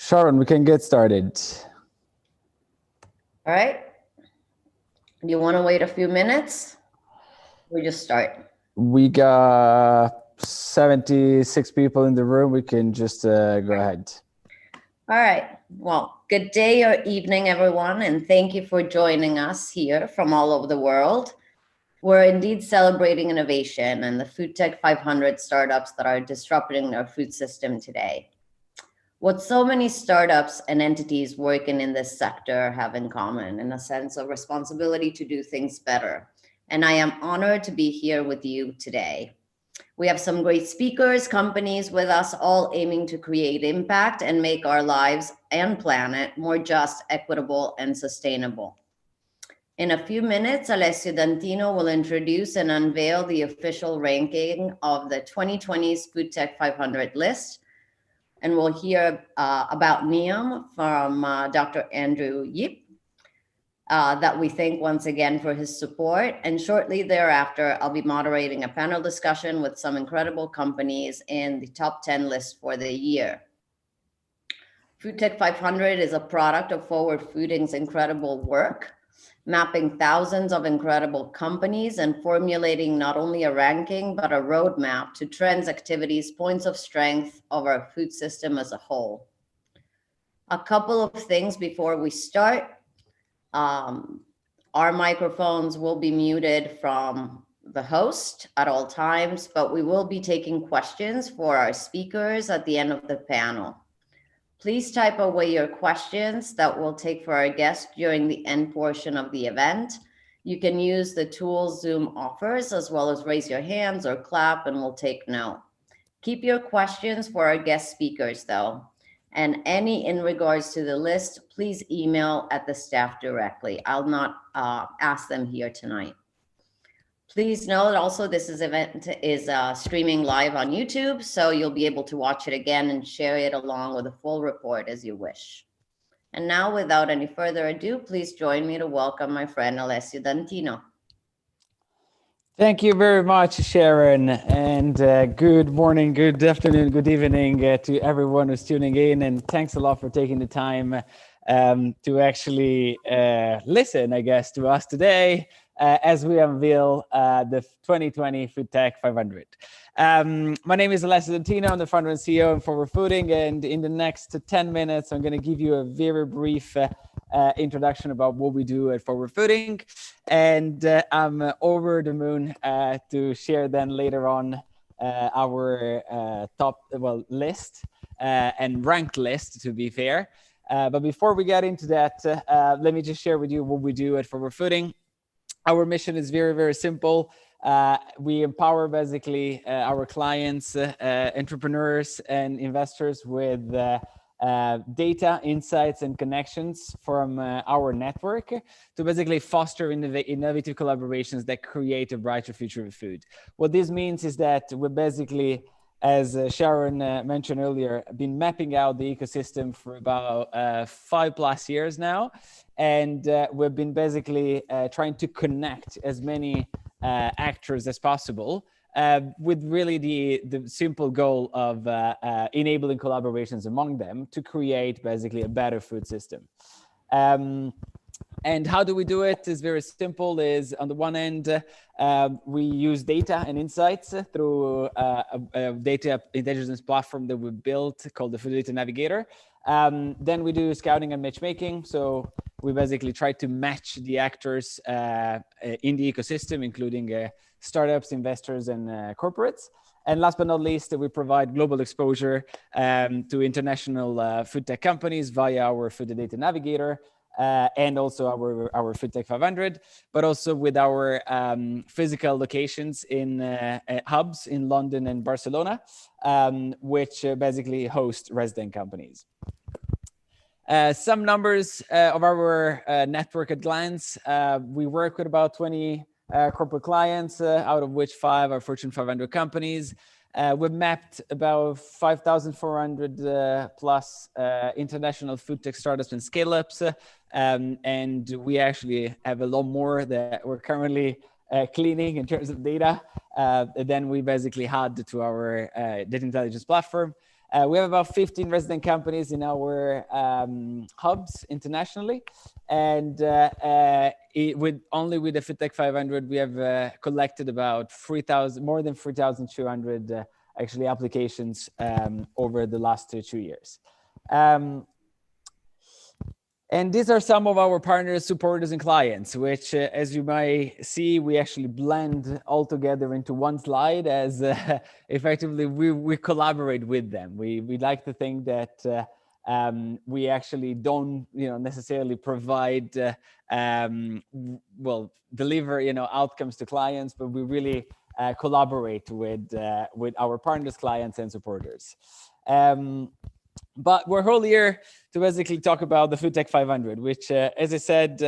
Sharon, we can get started. All right. Do you want to wait a few minutes? We just start. We got 76 people in the room. We can just go ahead. All right. Well, good day or evening, everyone, and thank you for joining us here from all over the world. We're indeed celebrating innovation and the FoodTech 500 startups that are disrupting our food system today. What so many startups and entities working in this sector have in common, in a sense of responsibility to do things better. And I am honored to be here with you today. We have some great speakers, companies with us, all aiming to create impact and make our lives and planet more just, equitable, and sustainable. In a few minutes, Alessio Dantino will introduce and unveil the official ranking of the 2020's FoodTech 500 list. And we'll hear about NEOM from Dr. Andrew Yip, that we thank once again for his support. And shortly thereafter, I'll be moderating a panel discussion with some incredible companies in the top 10 list for the year. FoodTech 500 is a product of Forward Fooding's incredible work, mapping thousands of incredible companies and formulating not only a ranking, but a roadmap to trends, activities, points of strength of our food system as a whole. A couple of things before we start. Our microphones will be muted from the host at all times, but we will be taking questions for our speakers at the end of the panel. Please type away your questions that we'll take for our guests during the end portion of the event. You can use the tools Zoom offers, as well as raise your hands or clap, and we'll take note. Keep your questions for our guest speakers, though. And any in regards to the list, please email at the staff directly. I'll not ask them here tonight. Please note also this event is streaming live on YouTube, so you'll be able to watch it again and share it along with a full report as you wish. And now, without any further ado, please join me to welcome my friend Alessio Dantino. Thank you very much, Sharon, and good morning, good afternoon, good evening to everyone who's tuning in, and thanks a lot for taking the time to actually listen, I guess, to us today as we unveil the 2020 FoodTech 500. My name is Alessio Dantino. I'm the founder and CEO of Forward Fooding, and in the next 10 minutes, I'm going to give you a very brief introduction about what we do at Forward Fooding, and I'm over the moon to share then later on our top list and ranked list, to be fair. But before we get into that, let me just share with you what we do at Forward Fooding. Our mission is very, very simple. We empower basically our clients, entrepreneurs and investors with data, insights, and connections from our network to basically foster innovative collaborations that create a brighter future of food. What this means is that we're basically, as Sharon mentioned earlier, been mapping out the ecosystem for about 5+ years now. And we've been basically trying to connect as many actors as possible with really the simple goal of enabling collaborations among them to create basically a better food system. And how do we do it? It's very simple. Is on the one end, we use data and insights through a data intelligence platform that we built called the Food Data Navigator. Then we do scouting and matchmaking. So we basically try to match the actors in the ecosystem, including startups, investors, and corporates. And last but not least, we provide global exposure to international food tech companies via our Food Data Navigator. And also our FoodTech 500, but also with our physical locations in hubs in London and Barcelona, which basically host resident companies. Some numbers of our network at glance. We work with about 20 corporate clients, out of which 5 are Fortune 500 companies. We've mapped about 5,400 plus international food tech startups and scale-ups, and we actually have a lot more that we're currently cleaning in terms of data than we basically had to our data intelligence platform. We have about 15 resident companies in our hubs internationally, and with the FoodTech 500, we have collected about more than 3,200 actually applications over the last two years. And these are some of our partners, supporters, and clients, which, as you might see, we actually blend all together into one slide as effectively we collaborate with them. We like to think that we actually don't, necessarily provide, deliver, outcomes to clients, but we really collaborate with our partners, clients, and supporters. But we're all here to basically talk about the FoodTech 500, which, as I said,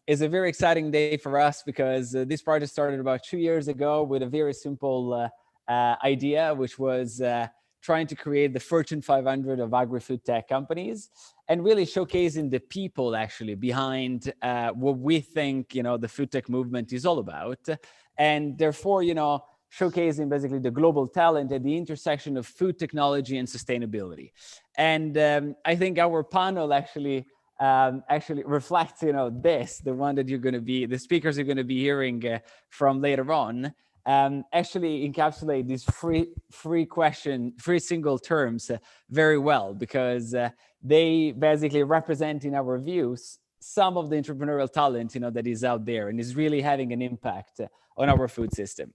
is a very exciting day for us because this project started about 2 years ago with a very simple idea, which was trying to create the Fortune 500 of agri-food tech companies and really showcasing the people actually behind what we think, the food tech movement is all about. And therefore, showcasing basically the global talent at the intersection of food technology and sustainability. And I think our panel actually reflects, the one that the speakers are going to be hearing from later on, actually encapsulate these three single terms very well, because they basically represent, in our views, some of the entrepreneurial talent, that is out there and is really having an impact on our food system.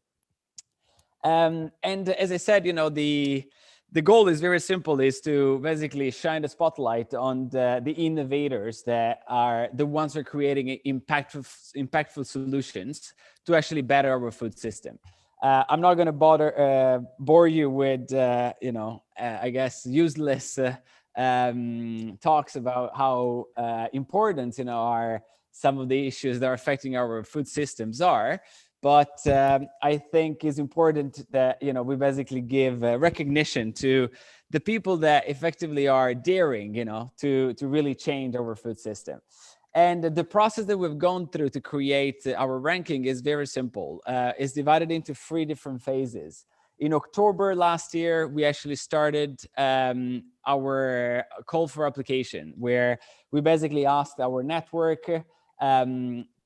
And as I said, the goal is very simple, is to basically shine the spotlight on the innovators that are the ones who are creating impactful solutions to actually better our food system. I'm not going to bore you with, I guess, useless talks about how important, are some of the issues that are affecting our food systems are. But I think it's important that, we basically give recognition to the people that effectively are daring, to really change our food system. And the process that we've gone through to create our ranking is very simple. It's divided into 3 different phases. In October last year, we actually started our call for application, where we basically asked our network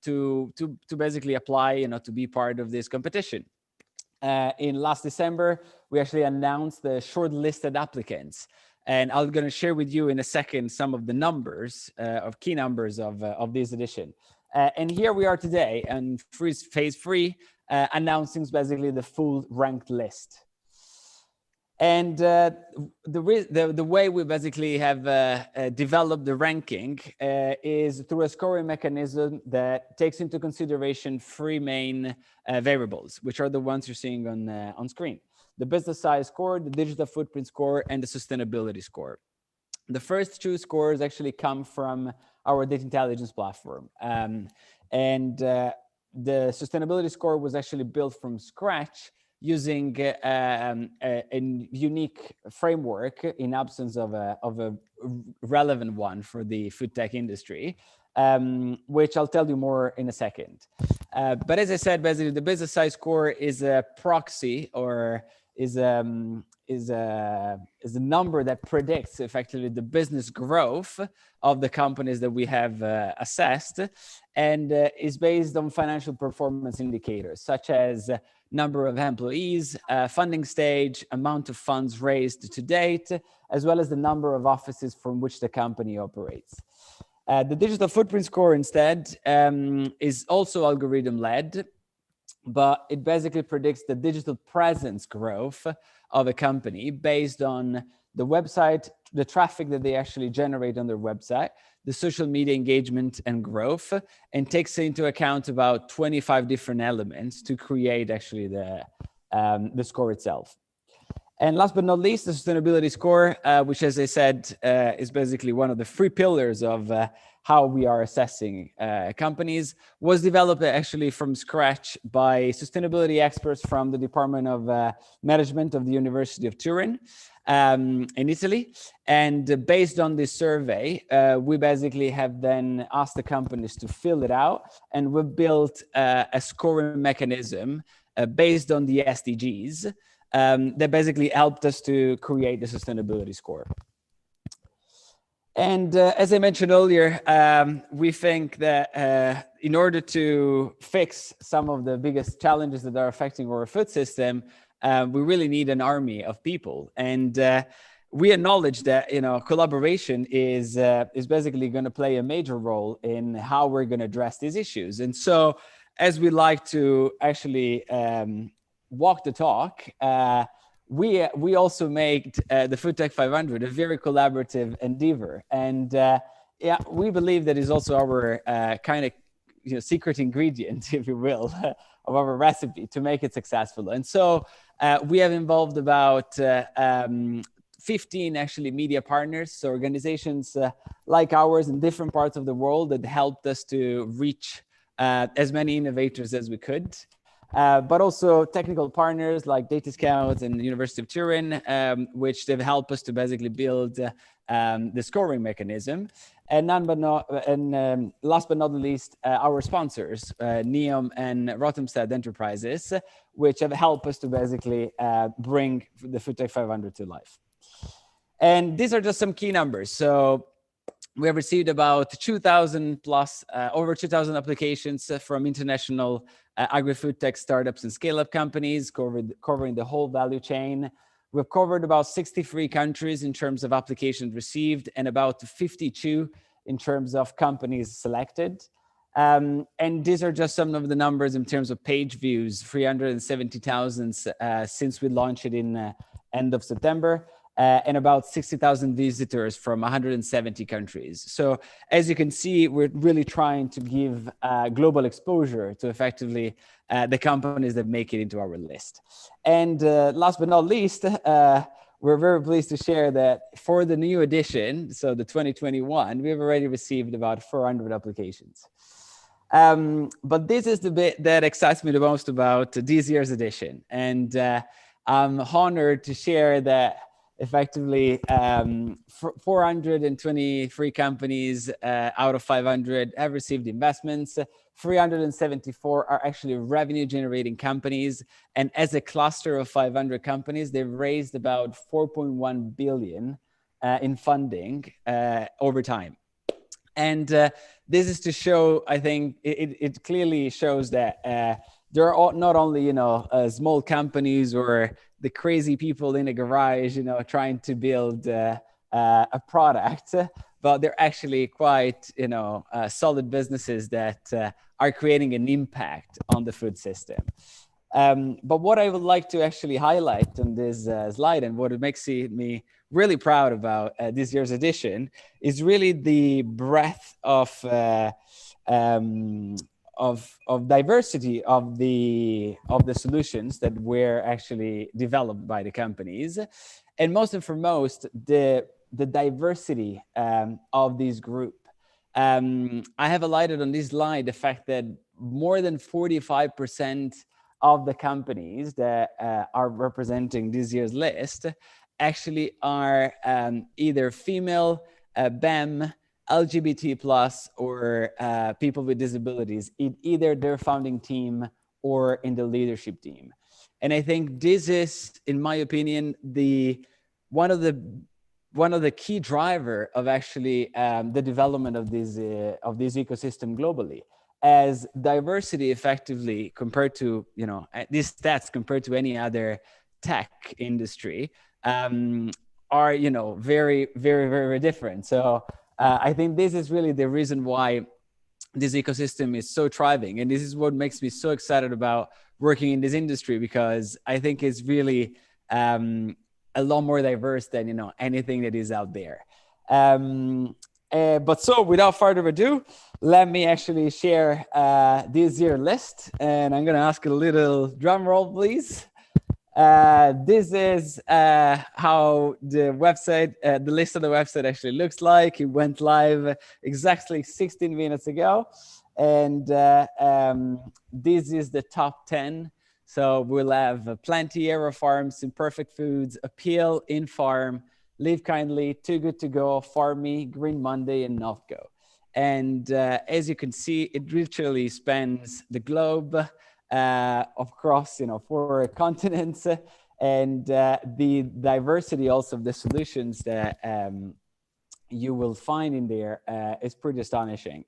to basically apply, to be part of this competition. In last December, we actually announced the shortlisted applicants. And I'm going to share with you in a second some of the numbers, of key numbers of this edition. And here we are today, and phase 3, announcing basically the full ranked list. And the way we basically have developed the ranking is through a scoring mechanism that takes into consideration 3 main variables, which are the ones you're seeing on screen: the business size score, the digital footprint score, and the sustainability score. The first 2 scores actually come from our data intelligence platform. The sustainability score was actually built from scratch using a unique framework in absence of a relevant one for the food tech industry, which I'll tell you more in a second. But as I said, basically the business size score is a proxy, or is a number that predicts effectively the business growth of the companies that we have assessed, and is based on financial performance indicators such as number of employees, funding stage, amount of funds raised to date, as well as the number of offices from which the company operates. The digital footprint score instead is also algorithm-led, but it basically predicts the digital presence growth of a company based on the website, the traffic that they actually generate on their website, the social media engagement and growth, and takes into account about 25 different elements to create actually the score itself. And last but not least, the sustainability score, which, as I said, is basically one of the 3 pillars of how we are assessing companies, was developed actually from scratch by sustainability experts from the Department of Management of the University of Turin in Italy. And based on this survey, we basically have then asked the companies to fill it out, and we've built a scoring mechanism based on the SDGs that basically helped us to create the sustainability score. And as I mentioned earlier, we think that in order to fix some of the biggest challenges that are affecting our food system, we really need an army of people. And we acknowledge that collaboration is basically going to play a major role in how we're going to address these issues. And so, as we like to actually walk the talk, we also made the FoodTech 500 a very collaborative endeavor, and we believe that is also our kind of secret ingredient, if you will, of our recipe to make it successful. And so we have involved about 15 actually media partners, so organizations like ours in different parts of the world that helped us to reach as many innovators as we could. But also technical partners like Data Scouts and the University of Turin, which they've helped us to basically build the scoring mechanism. And last but not least, our sponsors, Neom and Rothamsted Enterprises, which have helped us to basically bring the FoodTech 500 to life. And these are just some key numbers. So we have received about 2,000 plus, over 2,000 applications from international agri-food tech startups and scale-up companies covering the whole value chain. We've covered about 63 countries in terms of applications received and about 52 in terms of companies selected. And these are just some of the numbers in terms of page views, 370,000 since we launched it in end of September. And about 60,000 visitors from 170 countries. So as you can see, we're really trying to give global exposure to effectively the companies that make it into our list. And last but not least, we're very pleased to share that for the new edition, so the 2021, we've already received about 400 applications. But this is the bit that excites me the most about this year's edition. And I'm honored to share that effectively 423 companies out of 500 have received investments. 374 are actually revenue generating companies. And as a cluster of 500 companies, they've raised about 4.1 billion in funding over time. And this is to show, I think it clearly shows that there are not only, small companies or the crazy people in a garage, trying to build a product, but they're actually quite, solid businesses that are creating an impact on the food system. But what I would like to actually highlight on this slide, and what it makes me really proud about this year's edition, is really the breadth of diversity of the solutions that were actually developed by the companies, and most and foremost the diversity of this group. I have highlighted on this slide the fact that more than 45% of the companies that are representing this year's list actually are either female, BEM, LGBT plus, or people with disabilities in either their founding team or in the leadership team. And I think this is, in my opinion, one of the key driver of actually the development of this ecosystem globally, as diversity effectively compared to these stats compared to any other tech industry are very, very, very different. So I think this is really the reason why this ecosystem is so thriving. And this is what makes me so excited about working in this industry, because I think it's really a lot more diverse than anything that is out there. But so without further ado, let me actually share this year list. And I'm going to ask a little drum roll, please. This is how the website, the list of the website actually looks like. It went live exactly 16 minutes ago. And this is the top 10. So we'll have Plenty, Aero Farms, Imperfect Foods, Appeal, InFarm, Live Kindly, Too Good To Go, Farmy, Green Monday, and Novco. And as you can see, it literally spans the globe. across, 4 continents, and the diversity also of the solutions that you will find in there is pretty astonishing.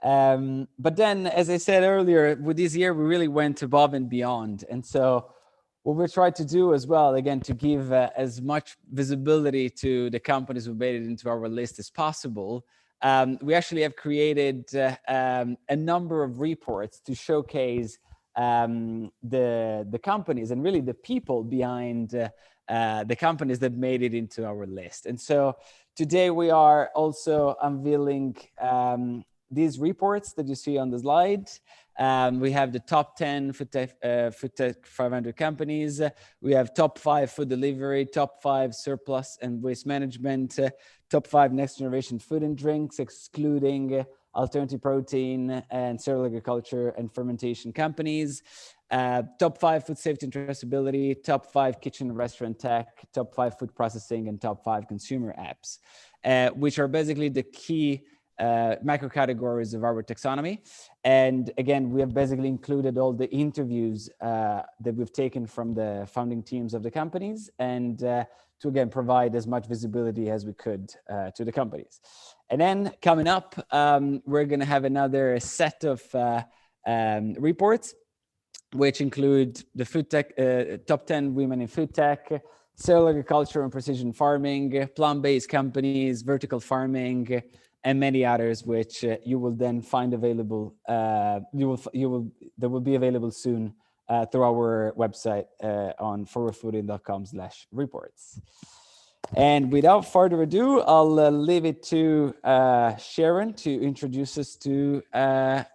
But then, as I said earlier, with this year, we really went above and beyond. And so what we tried to do as well, again, to give as much visibility to the companies who made it into our list as possible, we actually have created a number of reports to showcase the companies and really the people behind the companies that made it into our list. And so today we are also unveiling these reports that you see on the slide. We have the top 10 FoodTech 500 companies. We have top 5 food delivery, top 5 surplus and waste management, top 5 next generation food and drinks, excluding alternative protein and cereal agriculture and fermentation companies, top 5 food safety and traceability, top 5 kitchen and restaurant tech, top 5 food processing, and top 5 consumer apps, which are basically the key macro categories of our taxonomy. And again, we have basically included all the interviews that we've taken from the founding teams of the companies, and to again provide as much visibility as we could to the companies. And then coming up, we're going to have another set of reports, which include the FoodTech top 10 women in food tech, cereal agriculture and precision farming, plant-based companies, vertical farming, and many others, which you will then find available. They will be available soon through our website on forwardfooding.com/reports. And without further ado, I'll leave it to Sharon to introduce us to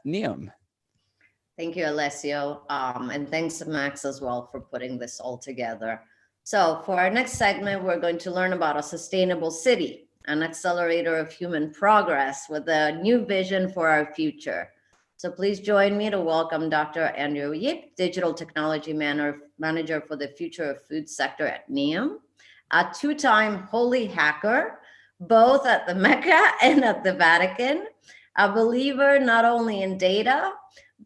NEOM. Thank you, Alessio. And thanks, Max, as well, for putting this all together. So for our next segment, we're going to learn about a sustainable city, an accelerator of human progress with a new vision for our future. So please join me to welcome Dr. Andrew Yip, Digital Technology Manager for the Future of Food Sector at NEOM, a two-time holy hacker, both at the Mecca and at the Vatican, a believer not only in data,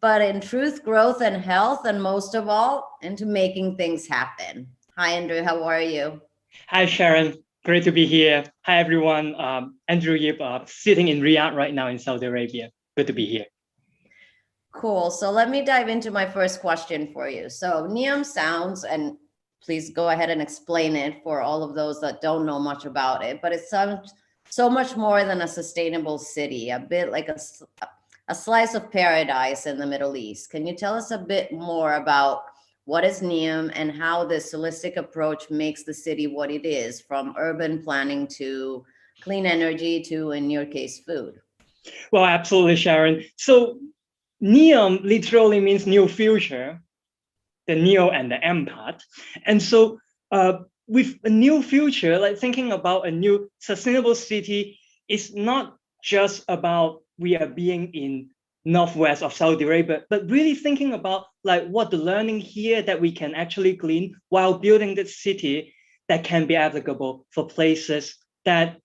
but in truth, growth, and health, and most of all, into making things happen. Hi, Andrew, how are you? Hi, Sharon. Great to be here. Hi, everyone. Andrew Yip, sitting in Riyadh right now in Saudi Arabia. Good to be here. Cool. So let me dive into my first question for you. So NEOM sounds, and please go ahead and explain it for all of those that don't know much about it, but it sounds so much more than a sustainable city, a bit like a slice of paradise in the Middle East. Can you tell us a bit more about what is NEOM and how this holistic approach makes the city what it is, from urban planning to clean energy to, in your case, food? Well, absolutely, Sharon. So NEOM literally means new future, the neo and the M part. And so with a new future, like thinking about a new sustainable city, is not just about we are being in northwest of Saudi Arabia, but really thinking about like what the learning here that we can actually glean while building this city that can be applicable for places that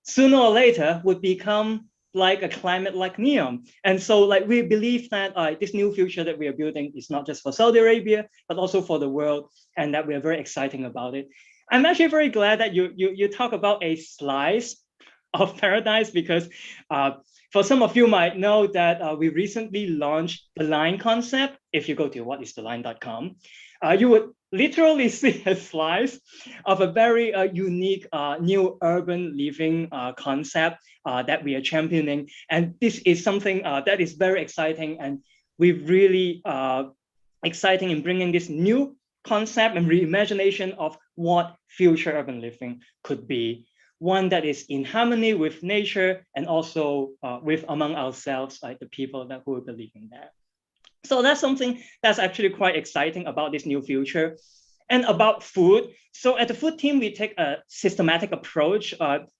sooner or later would become like a climate like NEOM. And so like we believe that this new future that we are building is not just for Saudi Arabia, but also for the world, and that we are very exciting about it. I'm actually very glad that you talk about a slice of paradise, because for some of you might know that we recently launched the line concept. If you go to whatistheline.com, you would literally see a slice of a very unique new urban living concept that we are championing. And this is something that is very exciting, and we're really exciting in bringing this new concept and reimagination of what future urban living could be. One that is in harmony with nature and also with among ourselves, like the people that who believe in that. So that's something that's actually quite exciting about this new future. And about food, so at the food team, we take a systematic approach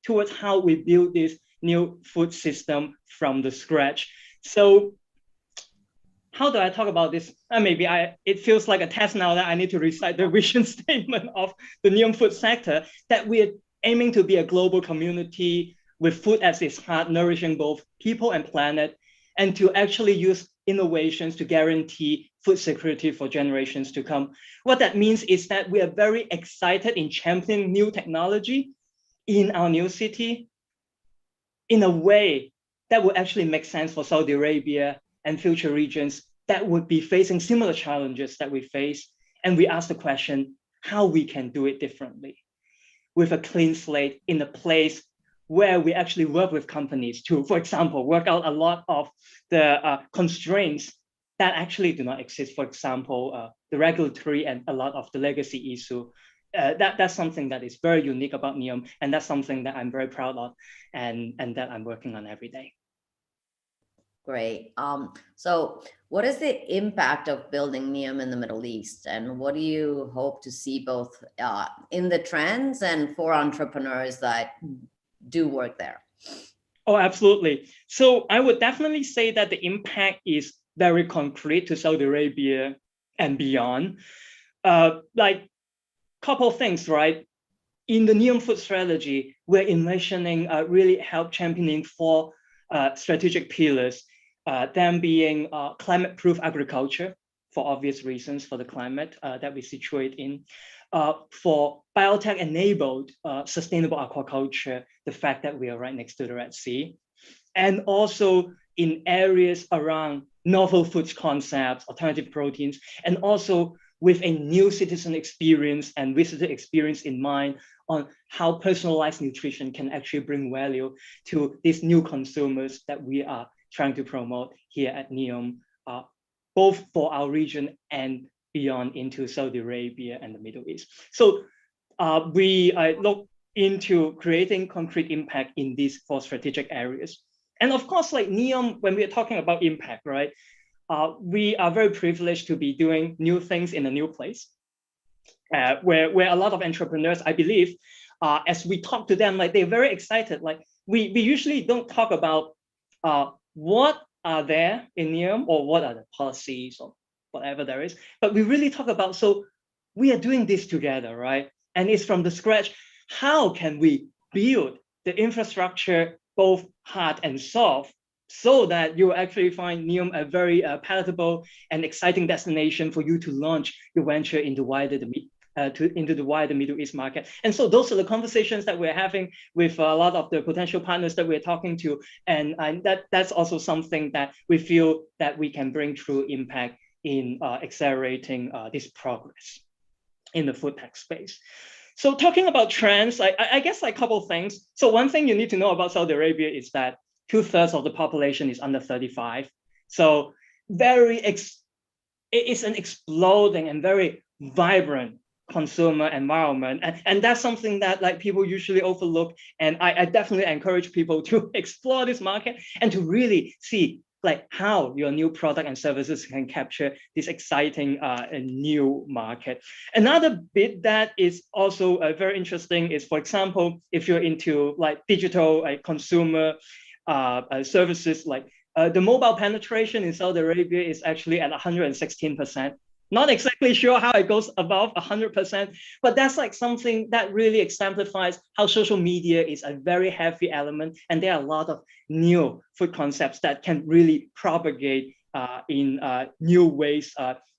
towards how we build this new food system from the scratch. So how do I talk about this? Maybe it feels like a test now that I need to recite the vision statement of the NEOM food sector, that we're aiming to be a global community with food as its heart, nourishing both people and planet, and to actually use innovations to guarantee food security for generations to come. What that means is that we are very excited in championing new technology in our new city in a way that would actually make sense for Saudi Arabia and future regions that would be facing similar challenges that we face. And we ask the question, how we can do it differently with a clean slate in a place where we actually work with companies to, for example, work out a lot of the constraints that actually do not exist. For example, the regulatory and a lot of the legacy issue. That's something that is very unique about NEOM, and that's something that I'm very proud of and that I'm working on every day. Great. So what is the impact of building NEOM in the Middle East? And what do you hope to see both in the trends and for entrepreneurs that do work there? Oh, absolutely. So I would definitely say that the impact is very concrete to Saudi Arabia and beyond. Like couple things, right? In the NEOM food strategy, we're envisioning really help championing four strategic pillars, them being climate-proof agriculture, for obvious reasons for the climate that we situate in, for biotech-enabled sustainable aquaculture, the fact that we are right next to the Red Sea, and also in areas around novel foods concepts, alternative proteins, and also with a new citizen experience and visitor experience in mind on how personalized nutrition can actually bring value to these new consumers that we are trying to promote here at NEOM, both for our region and beyond into Saudi Arabia and the Middle East. So we look into creating concrete impact in these four strategic areas. And of course, like NEOM, when we're talking about impact, right? We are very privileged to be doing new things in a new place, where a lot of entrepreneurs, I believe, as we talk to them, like they're very excited. Like we usually don't talk about what are there in NEOM or what are the policies or whatever there is, but we really talk about, so we are doing this together, right? And it's from the scratch. How can we build the infrastructure, both hard and soft, so that you actually find NEOM a very palatable and exciting destination for you to launch your venture into the wider Middle East market. And so those are the conversations that we're having with a lot of the potential partners that we're talking to. And that's also something that we feel that we can bring true impact in accelerating this progress in the food tech space. So talking about trends, I guess like a couple of things. So one thing you need to know about Saudi Arabia is that 2/3 of the population is under 35. So it's an exploding and very vibrant consumer environment. And that's something that like people usually overlook. And I definitely encourage people to explore this market and to really see like how your new product and services can capture this exciting new market. Another bit that is also very interesting is, for example, if you're into like digital consumer services, like the mobile penetration in Saudi Arabia is actually at 116%. Not exactly sure how it goes above 100%, but that's like something that really exemplifies how social media is a very heavy element. And there are a lot of new food concepts that can really propagate in new ways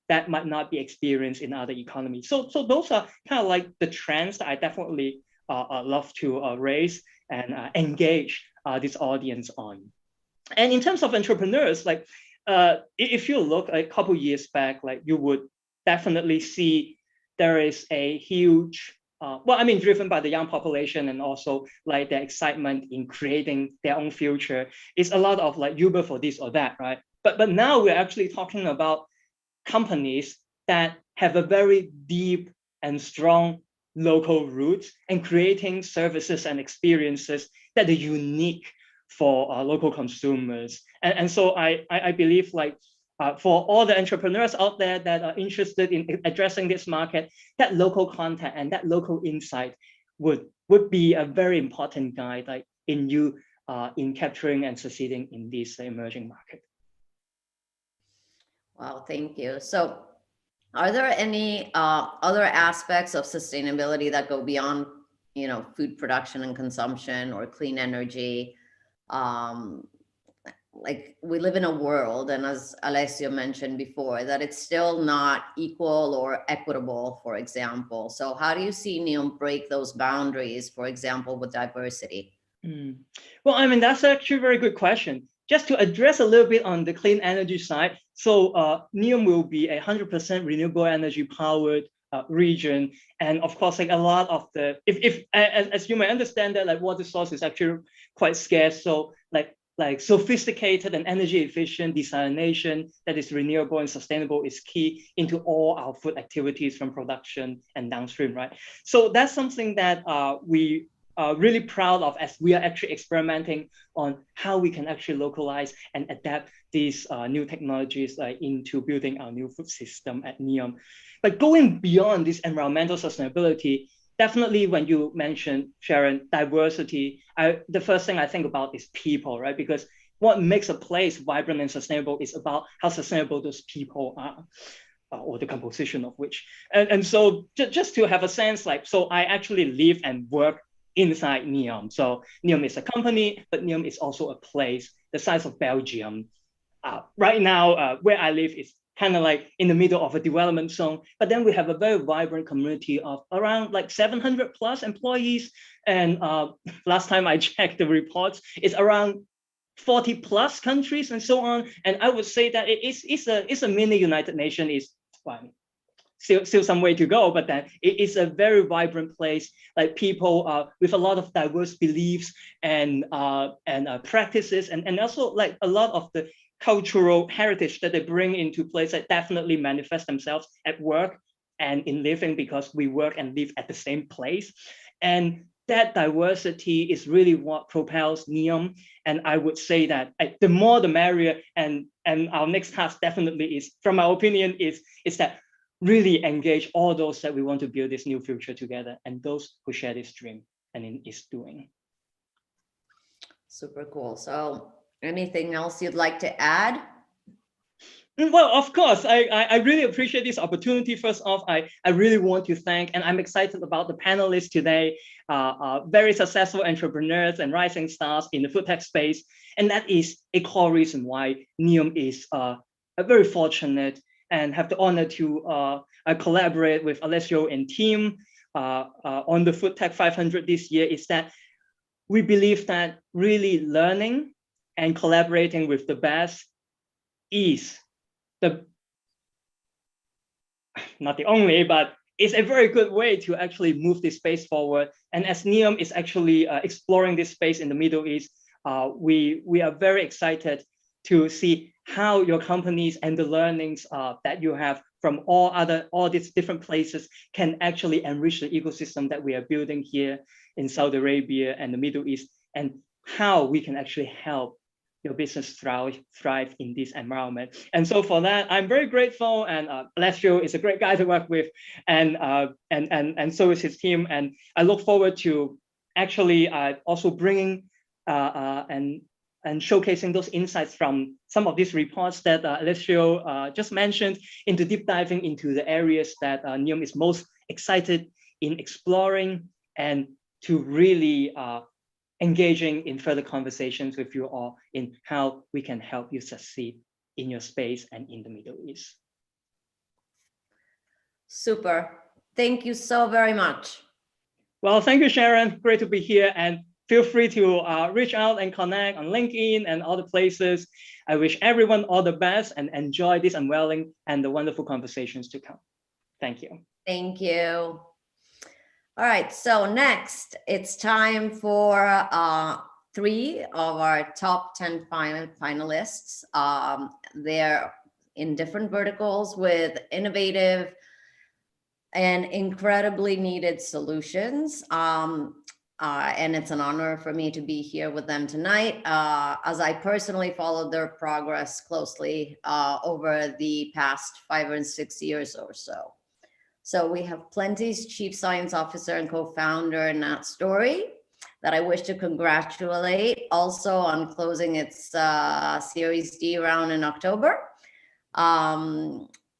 that might not be experienced in other economies. So those are kind of like the trends that I definitely love to raise and engage this audience on. And in terms of entrepreneurs, like if you look a couple years back, like you would definitely see there is a huge, driven by the young population and also like the excitement in creating their own future. It's a lot of like Uber for this or that, right? But now we're actually talking about companies that have a very deep and strong local roots and creating services and experiences that are unique for local consumers. And so I believe like for all the entrepreneurs out there that are interested in addressing this market, that local content and that local insight would be a very important guide like in capturing and succeeding in this emerging market. Wow, thank you. So are there any other aspects of sustainability that go beyond, food production and consumption or clean energy? like we live in a world, and as Alessio mentioned before, that it's still not equal or equitable, for example. So how do you see NEOM break those boundaries, for example, with diversity? Well, I mean, that's actually a very good question. Just to address a little bit on the clean energy side, so NEOM will be 100% renewable energy powered region, and of course, like a lot of the, if as you may understand that, like water source is actually quite scarce, so like sophisticated and energy efficient desalination that is renewable and sustainable is key into all our food activities from production and downstream, right? So that's something that we are really proud of, as we are actually experimenting on how we can actually localize and adapt these new technologies into building our new food system at NEOM. But going beyond this environmental sustainability, definitely when you mention, Sharon, diversity, the first thing I think about is people, right? Because what makes a place vibrant and sustainable is about how sustainable those people are, or the composition of which. And so just to have a sense, like, so I actually live and work inside NEOM. So NEOM is a company, but NEOM is also a place the size of Belgium. Right now, where I live is kind of like in the middle of a development zone, but then we have a very vibrant community of around like 700 plus employees. And last time I checked the reports, it's around 40 plus countries and so on. And I would say that it's a mini United Nations. Is well, still some way to go, but then it is a very vibrant place, like people with a lot of diverse beliefs and practices, and also like a lot of the cultural heritage that they bring into place that definitely manifest themselves at work and in living, because we work and live at the same place. And that diversity is really what propels NEOM. And I would say that the more the merrier. And our next task definitely is, from my opinion, is that really engage all those that we want to build this new future together, and those who share this dream and is doing. Super cool. So anything else you'd like to add? Well, of course, I really appreciate this opportunity. First off, I really want to thank, and I'm excited about the panelists today, very successful entrepreneurs and rising stars in the food tech space. And that is a core reason why NEOM is very fortunate and have the honor to collaborate with Alessio and team on the FoodTech 500 this year, is that we believe that really learning and collaborating with the best is not the only, but it's a very good way to actually move this space forward. And as NEOM is actually exploring this space in the Middle East, we are very excited to see how your companies and the learnings that you have from all these different places can actually enrich the ecosystem that we are building here in Saudi Arabia and the Middle East, and how we can actually help your business thrive in this environment. And so for that, I'm very grateful, and Alessio is a great guy to work with, and so is his team. And I look forward to actually also bringing and showcasing those insights from some of these reports that Alessio just mentioned, into deep diving into the areas that NEOM is most excited in exploring, and to really engaging in further conversations with you all in how we can help you succeed in your space and in the Middle East. Super. Thank you so very much. Well, thank you, Sharon. Great to be here. And feel free to reach out and connect on LinkedIn and other places. I wish everyone all the best and enjoy this unveiling and the wonderful conversations to come. Thank you. Thank you. All right, so next it's time for 3 of our top 10 finalists. They're in different verticals with innovative and incredibly needed solutions. And it's an honor for me to be here with them tonight, as I personally followed their progress closely over the past 5 or 6 years or so. So we have Plenty's Chief Science Officer and co-founder, Nat Story, that I wish to congratulate also on closing its Series D round in October.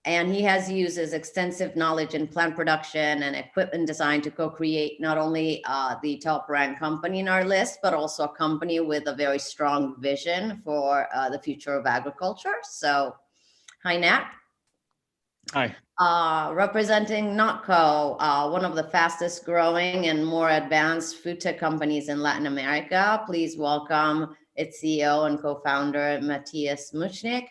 And he has used his extensive knowledge in plant production and equipment design to co-create not only the top ranked company in our list, but also a company with a very strong vision for the future of agriculture. So, hi, Nat. Hi. Representing Notco, one of the fastest growing and more advanced food tech companies in Latin America. Please welcome its CEO and co-founder, Matthias Muchnik.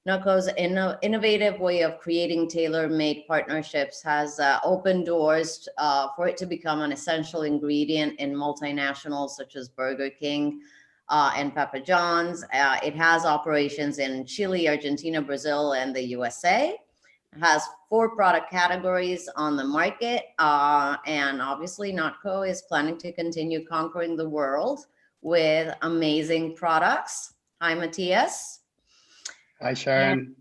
Notco's innovative way of creating tailor-made partnerships has opened doors for it to become an essential ingredient in multinationals such as Burger King and Papa John's. It has operations in Chile, Argentina, Brazil, and the USA. It has 4 product categories on the market, and obviously Notco is planning to continue conquering the world with amazing products. Hi, Matthias. Hi, Sharon.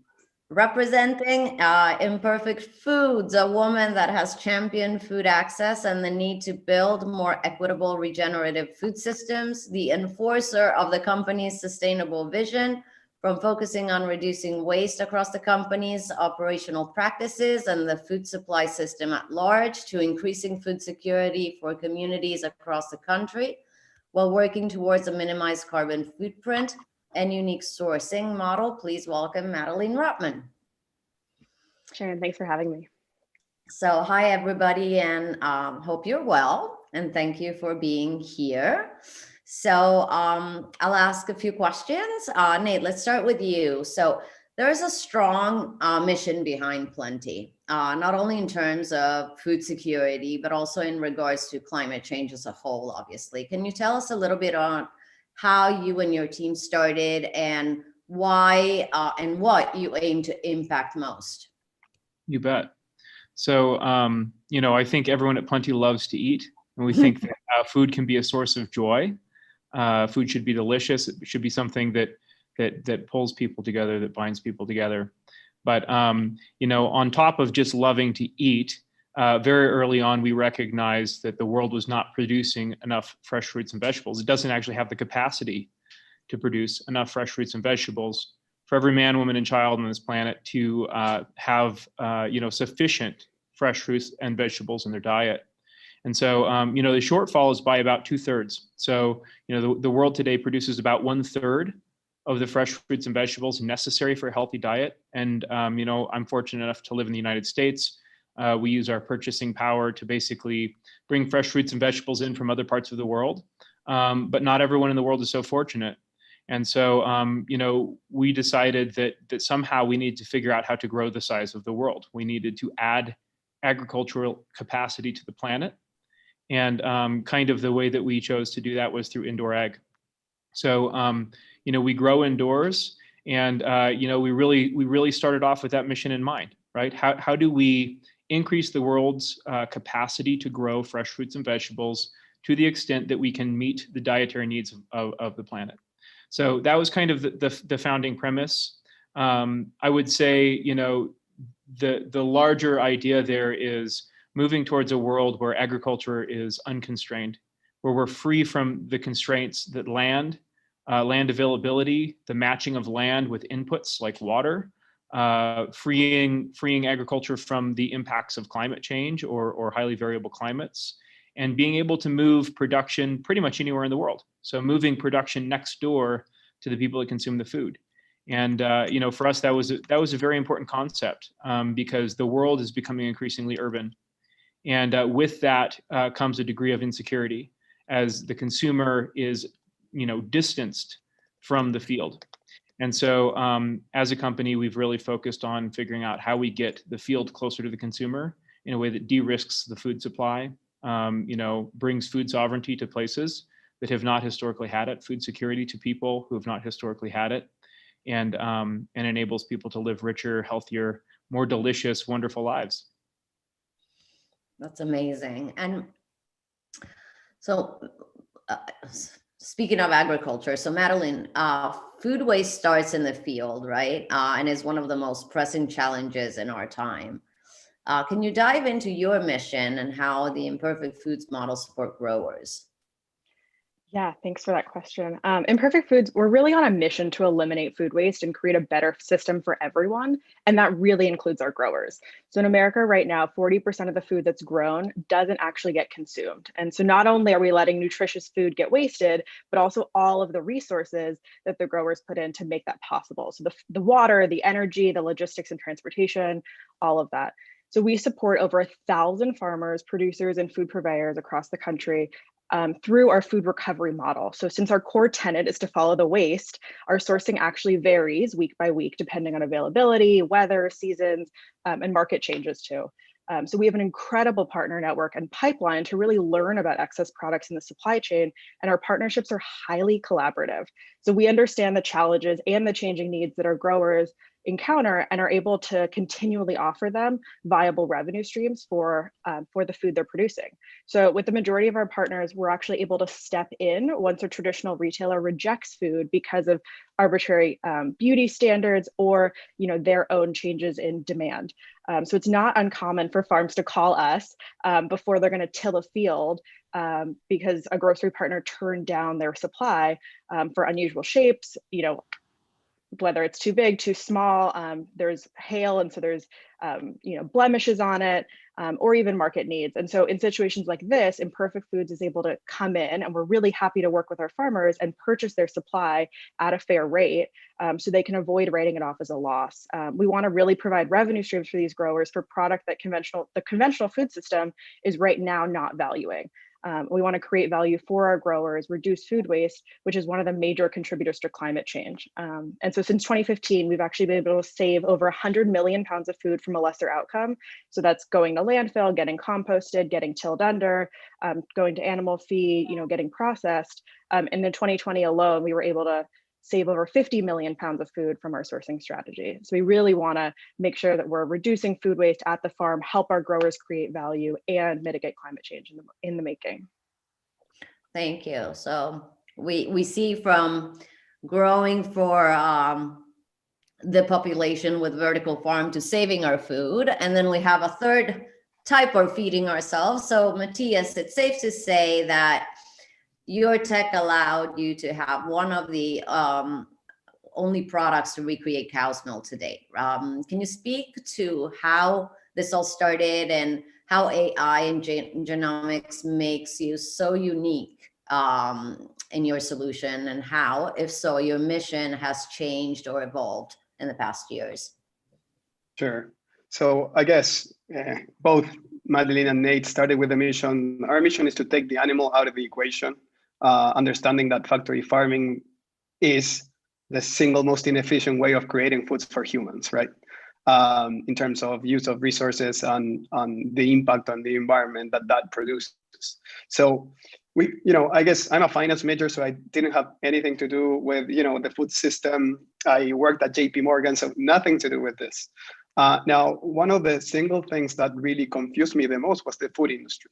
Representing Imperfect Foods, a woman that has championed food access and the need to build more equitable regenerative food systems, the enforcer of the company's sustainable vision, from focusing on reducing waste across the company's operational practices and the food supply system at large, to increasing food security for communities across the country, while working towards a minimized carbon footprint and unique sourcing model. Please welcome Madeline Rotman. Sharon, thanks for having me. So hi, everybody, and hope you're well, and thank you for being here. So I'll ask a few questions. Nate, let's start with you. So there's a strong mission behind Plenty, not only in terms of food security, but also in regards to climate change as a whole, obviously. Can you tell us a little bit on how you and your team started and why and what you aim to impact most? You bet. So, I think everyone at Plenty loves to eat, and we think that food can be a source of joy. Food should be delicious. It should be something that pulls people together, that binds people together. But, on top of just loving to eat, very early on, we recognized that the world was not producing enough fresh fruits and vegetables. It doesn't actually have the capacity to produce enough fresh fruits and vegetables for every man, woman, and child on this planet to have sufficient fresh fruits and vegetables in their diet. And so, the shortfall is by about 2/3. So, the world today produces about 1/3 of the fresh fruits and vegetables necessary for a healthy diet. And, I'm fortunate enough to live in the United States. We use our purchasing power to basically bring fresh fruits and vegetables in from other parts of the world. But not everyone in the world is so fortunate. And so, we decided that somehow we need to figure out how to grow the size of the world. We needed to add agricultural capacity to the planet. And kind of the way that we chose to do that was through indoor ag. So, we grow indoors, and we really started off with that mission in mind, right? How do we increase the world's capacity to grow fresh fruits and vegetables to the extent that we can meet the dietary needs of the planet? So that was kind of the founding premise. I would say, the larger idea there is moving towards a world where agriculture is unconstrained, where we're free from the constraints that land availability, the matching of land with inputs like water, freeing agriculture from the impacts of climate change or highly variable climates, and being able to move production pretty much anywhere in the world. So moving production next door to the people that consume the food. And for us, that was a very important concept because the world is becoming increasingly urban. And with that comes a degree of insecurity as the consumer is, distanced from the field. And so as a company, we've really focused on figuring out how we get the field closer to the consumer in a way that de-risks the food supply, brings food sovereignty to places that have not historically had it, food security to people who have not historically had it, and enables people to live richer, healthier, more delicious, wonderful lives. That's amazing. And so speaking of agriculture, so Madeline, food waste starts in the field, right? And is one of the most pressing challenges in our time. Can you dive into your mission and how the Imperfect Foods model support growers? Yeah, thanks for that question. In Perfect Foods, we're really on a mission to eliminate food waste and create a better system for everyone. And that really includes our growers. So in America right now, 40% of the food that's grown doesn't actually get consumed. And so not only are we letting nutritious food get wasted, but also all of the resources that the growers put in to make that possible. So the water, the energy, the logistics and transportation, all of that. So we support over 1,000 farmers, producers, and food purveyors across the country through our food recovery model. So since our core tenet is to follow the waste, our sourcing actually varies week by week, depending on availability, weather, seasons, and market changes too. So we have an incredible partner network and pipeline to really learn about excess products in the supply chain, and our partnerships are highly collaborative. So we understand the challenges and the changing needs that our growers encounter and are able to continually offer them viable revenue streams for the food they're producing. So with the majority of our partners, we're actually able to step in once a traditional retailer rejects food because of arbitrary beauty standards or their own changes in demand. So it's not uncommon for farms to call us before they're going to till a field because a grocery partner turned down their supply for unusual shapes, whether it's too big, too small, there's hail, and so there's blemishes on it, or even market needs. And so in situations like this, Imperfect Foods is able to come in, and we're really happy to work with our farmers and purchase their supply at a fair rate so they can avoid writing it off as a loss. We want to really provide revenue streams for these growers for product that the conventional food system is right now not valuing. We want to create value for our growers, reduce food waste, which is one of the major contributors to climate change. And so since 2015, we've actually been able to save over 100 million pounds of food from a lesser outcome. So that's going to landfill, getting composted, getting tilled under, going to animal feed, getting processed. And in 2020 alone, we were able to save over 50 million pounds of food from our sourcing strategy. So we really want to make sure that we're reducing food waste at the farm, help our growers create value, and mitigate climate change in the making. Thank you. So we see from growing for the population with vertical farm to saving our food, and then we have a third type of feeding ourselves. So Matthias, it's safe to say that your tech allowed you to have one of the only products to recreate cow's milk to date. Can you speak to how this all started and how AI and genomics makes you so unique in your solution, and how, if so, your mission has changed or evolved in the past years? Sure. So I guess both Madeline and Nate started with the mission. Our mission is to take the animal out of the equation. Understanding that factory farming is the single most inefficient way of creating foods for humans, right? In terms of use of resources and the impact on the environment that produces. So I guess I'm a finance major, so I didn't have anything to do with, the food system. I worked at JP Morgan, so nothing to do with this. Now, one of the single things that really confused me the most was the food industry.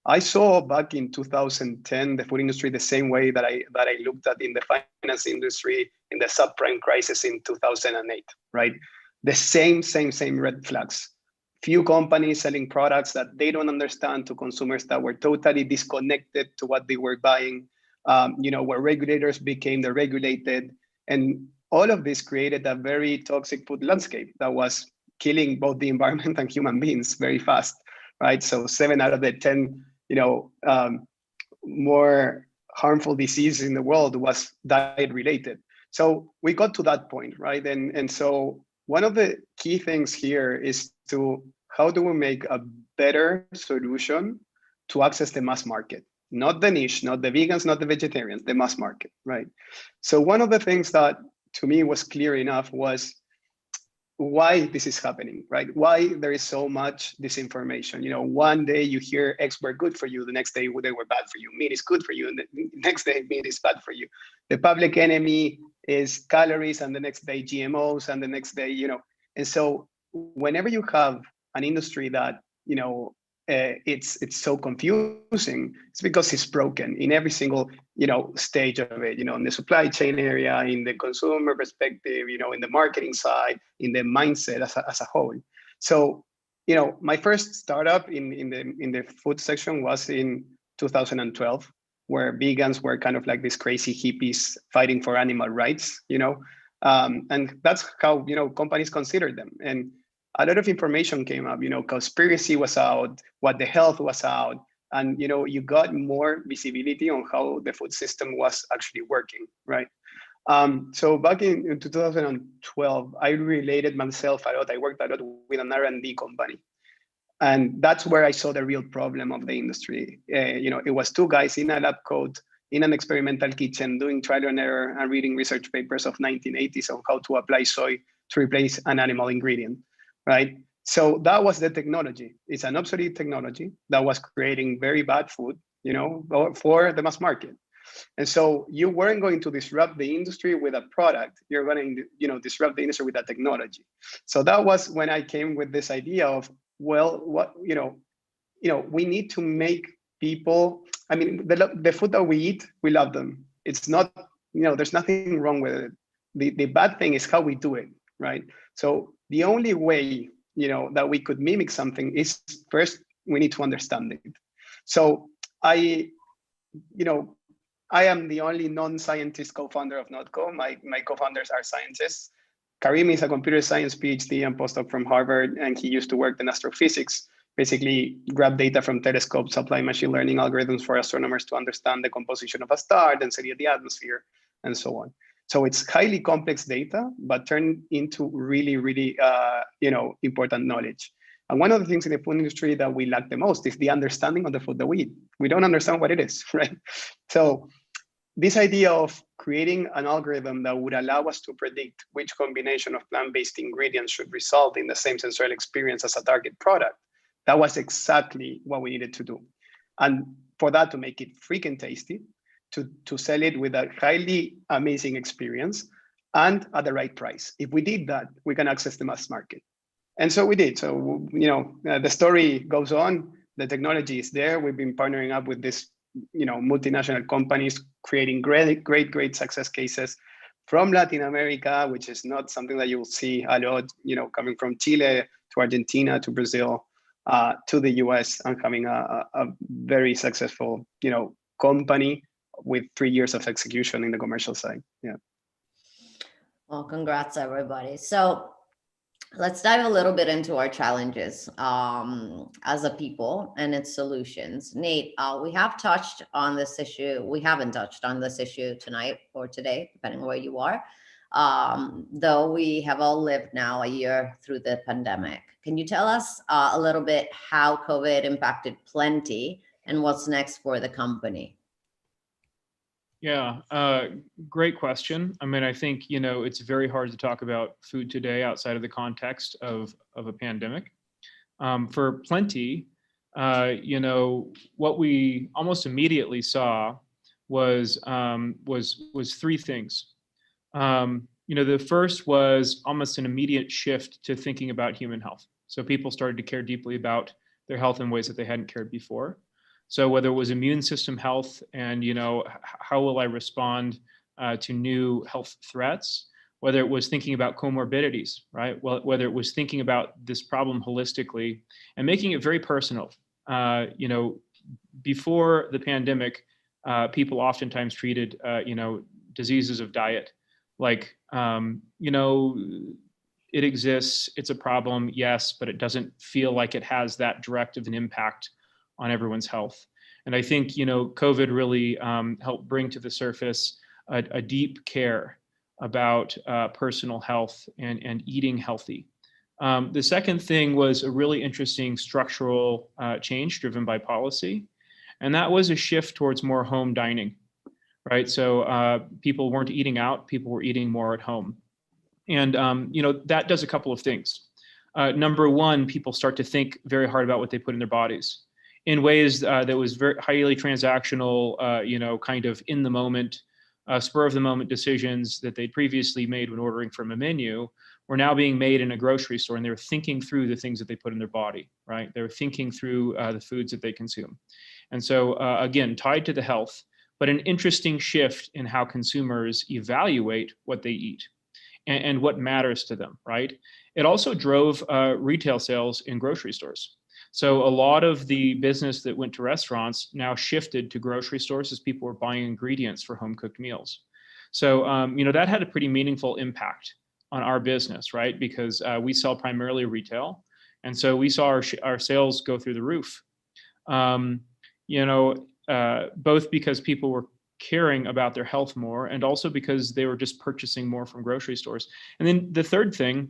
I saw back in 2010 the food industry the same way that I looked at in the finance industry in the subprime crisis in 2008, right? The same red flags. Few companies selling products that they don't understand to consumers that were totally disconnected to what they were buying, where regulators became deregulated. And all of this created a very toxic food landscape that was killing both the environment and human beings very fast, right? So 7 out of the 10 more harmful disease in the world was diet related. So we got to that point, right? And so one of the key things here is how do we make a better solution to access the mass market? Not the niche, not the vegans, not the vegetarians, the mass market, right? So one of the things that to me was clear enough was why this is happening, right? Why there is so much disinformation. One day you hear eggs were good for you, the next day they were bad for you. Meat is good for you, and the next day meat is bad for you. The public enemy is calories, and the next day GMOs, and the next day, And so whenever you have an industry that, it's so confusing, it's because it's broken in every single, stage of it, in the supply chain area, in the consumer perspective, in the marketing side, in the mindset as a whole. So, my first startup in the food section was in 2012. where vegans were kind of like these crazy hippies fighting for animal rights, and that's how, companies considered them. And a lot of information came up, conspiracy was out, what the health was out, and, you got more visibility on how the food system was actually working, right? So back in 2012, I related myself a lot. I worked a lot with an R&D company. And that's where I saw the real problem of the industry. It was two guys in a lab coat, in an experimental kitchen, doing trial and error and reading research papers of 1980s on how to apply soy to replace an animal ingredient, right? So that was the technology. It's an obsolete technology that was creating very bad food, for the mass market. And so you weren't going to disrupt the industry with a product. You're going to, disrupt the industry with a technology. So that was when I came with this idea of, well, what, we need to make people, I mean, the food that we eat, we love them. It's not, there's nothing wrong with it. The bad thing is how we do it, right? So the only way, that we could mimic something is, first, we need to understand it. So I am the only non-scientist co-founder of Notco. My co-founders are scientists. Karim is a computer science PhD and postdoc from Harvard, and he used to work in astrophysics, basically grab data from telescopes, apply machine learning algorithms for astronomers to understand the composition of a star, density of the atmosphere, and so on. So it's highly complex data, but turned into really, really, important knowledge. And one of the things in the food industry that we lack the most is the understanding of the food that we eat. We don't understand what it is, right? So this idea of creating an algorithm that would allow us to predict which combination of plant-based ingredients should result in the same sensorial experience as a target product, that was exactly what we needed to do. And for that to make it freaking tasty, to sell it with a highly amazing experience and at the right price. If we did that, we can access the mass market. And so we did. So, the story goes on. The technology is there. We've been partnering up with this, multinational companies, creating great success cases from Latin America, which is not something that you will see a lot, coming from Chile to Argentina to Brazil to the US, and having a very successful, company with 3 years of execution in the commercial side. Yeah. Well, congrats, everybody. So let's dive a little bit into our challenges as a people and its solutions. Nate, we have touched on this issue. We haven't touched on this issue tonight or today, depending on where you are, though we have all lived now a year through the pandemic. Can you tell us a little bit how COVID impacted Plenty and what's next for the company? Yeah, great question. I mean, I think, it's very hard to talk about food today outside of the context of a pandemic. For Plenty, what we almost immediately saw was three things. The first was almost an immediate shift to thinking about human health. So people started to care deeply about their health in ways that they hadn't cared before. So whether it was immune system health and, how will I respond to new health threats, whether it was thinking about comorbidities, right? Well, whether it was thinking about this problem holistically and making it very personal. Before the pandemic, people oftentimes treated, diseases of diet like, it exists, it's a problem, yes, but it doesn't feel like it has that direct of an impact on everyone's health. And I think, COVID really helped bring to the surface a deep care about personal health and eating healthy. The second thing was a really interesting structural change driven by policy. And that was a shift towards more home dining, right? So people weren't eating out, people were eating more at home. And, that does a couple of things. Number one, people start to think very hard about what they put in their bodies in ways that was very highly transactional, kind of in the moment, spur of the moment decisions that they'd previously made when ordering from a menu were now being made in a grocery store, and they were thinking through the things that they put in their body, right? They were thinking through the foods that they consume. And so again, tied to the health, but an interesting shift in how consumers evaluate what they eat and what matters to them, right? It also drove retail sales in grocery stores. So a lot of the business that went to restaurants now shifted to grocery stores as people were buying ingredients for home cooked meals. So, that had a pretty meaningful impact on our business, right? Because we sell primarily retail. And so we saw our sales go through the roof, both because people were caring about their health more and also because they were just purchasing more from grocery stores. And then the third thing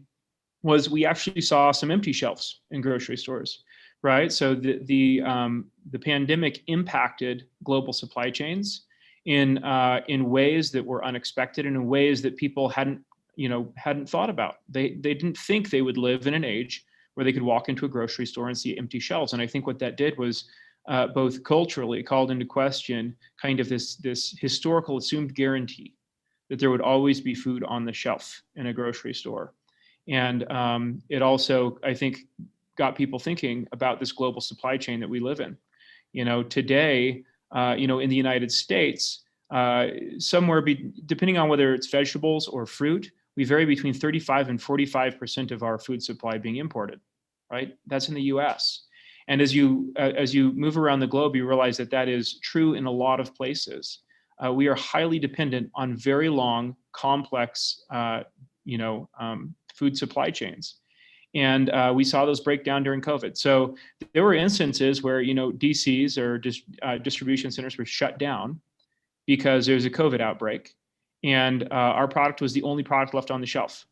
was we actually saw some empty shelves in grocery stores, right? So the pandemic impacted global supply chains in ways that were unexpected and in ways that people hadn't thought about. They didn't think they would live in an age where they could walk into a grocery store and see empty shelves. And I think what that did was both culturally called into question kind of this historical assumed guarantee that there would always be food on the shelf in a grocery store. And it also, I think, got people thinking about this global supply chain that we live in. Today, in the United States, depending on whether it's vegetables or fruit, we vary between 35 and 45% of our food supply being imported, right? That's in the US. And as you move around the globe, you realize that is true in a lot of places. We are highly dependent on very long, complex, food supply chains. And we saw those break down during COVID. So there were instances where, DCs or distribution centers were shut down because there was a COVID outbreak. And our product was the only product left on the shelf,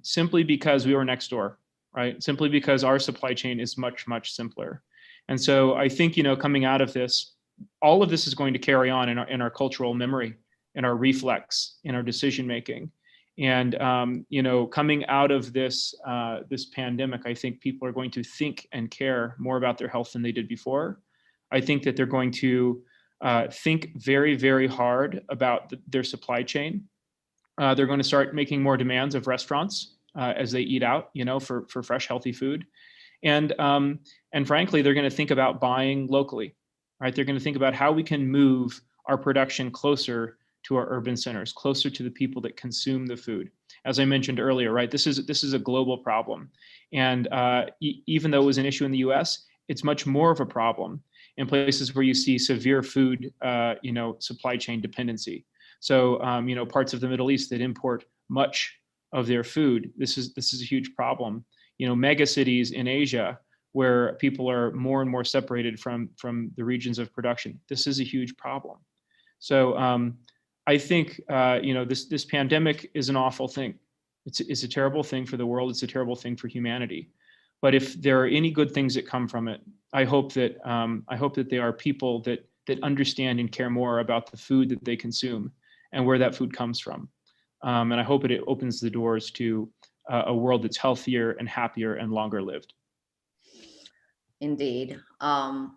simply because we were next door, right? Simply because our supply chain is much, much simpler. And so I think, coming out of this, all of this is going to carry on in our cultural memory, in our reflex, in our decision making. And coming out of this pandemic, I think people are going to think and care more about their health than they did before. I think that they're going to think very, very hard about their supply chain. They're going to start making more demands of restaurants as they eat out, for fresh, healthy food. And frankly, they're going to think about buying locally, right? They're going to think about how we can move our production closer to our urban centers, closer to the people that consume the food. As I mentioned earlier, right? This is a global problem. And even though it was an issue in the US, it's much more of a problem in places where you see severe food, supply chain dependency. So, parts of the Middle East that import much of their food, this is a huge problem. Mega cities in Asia where people are more and more separated from the regions of production. This is a huge problem. So I think this pandemic is an awful thing. It's a terrible thing for the world. It's a terrible thing for humanity. But if there are any good things that come from it, I hope that there are people that understand and care more about the food that they consume and where that food comes from. And I hope it opens the doors to a world that's healthier and happier and longer lived. Indeed. And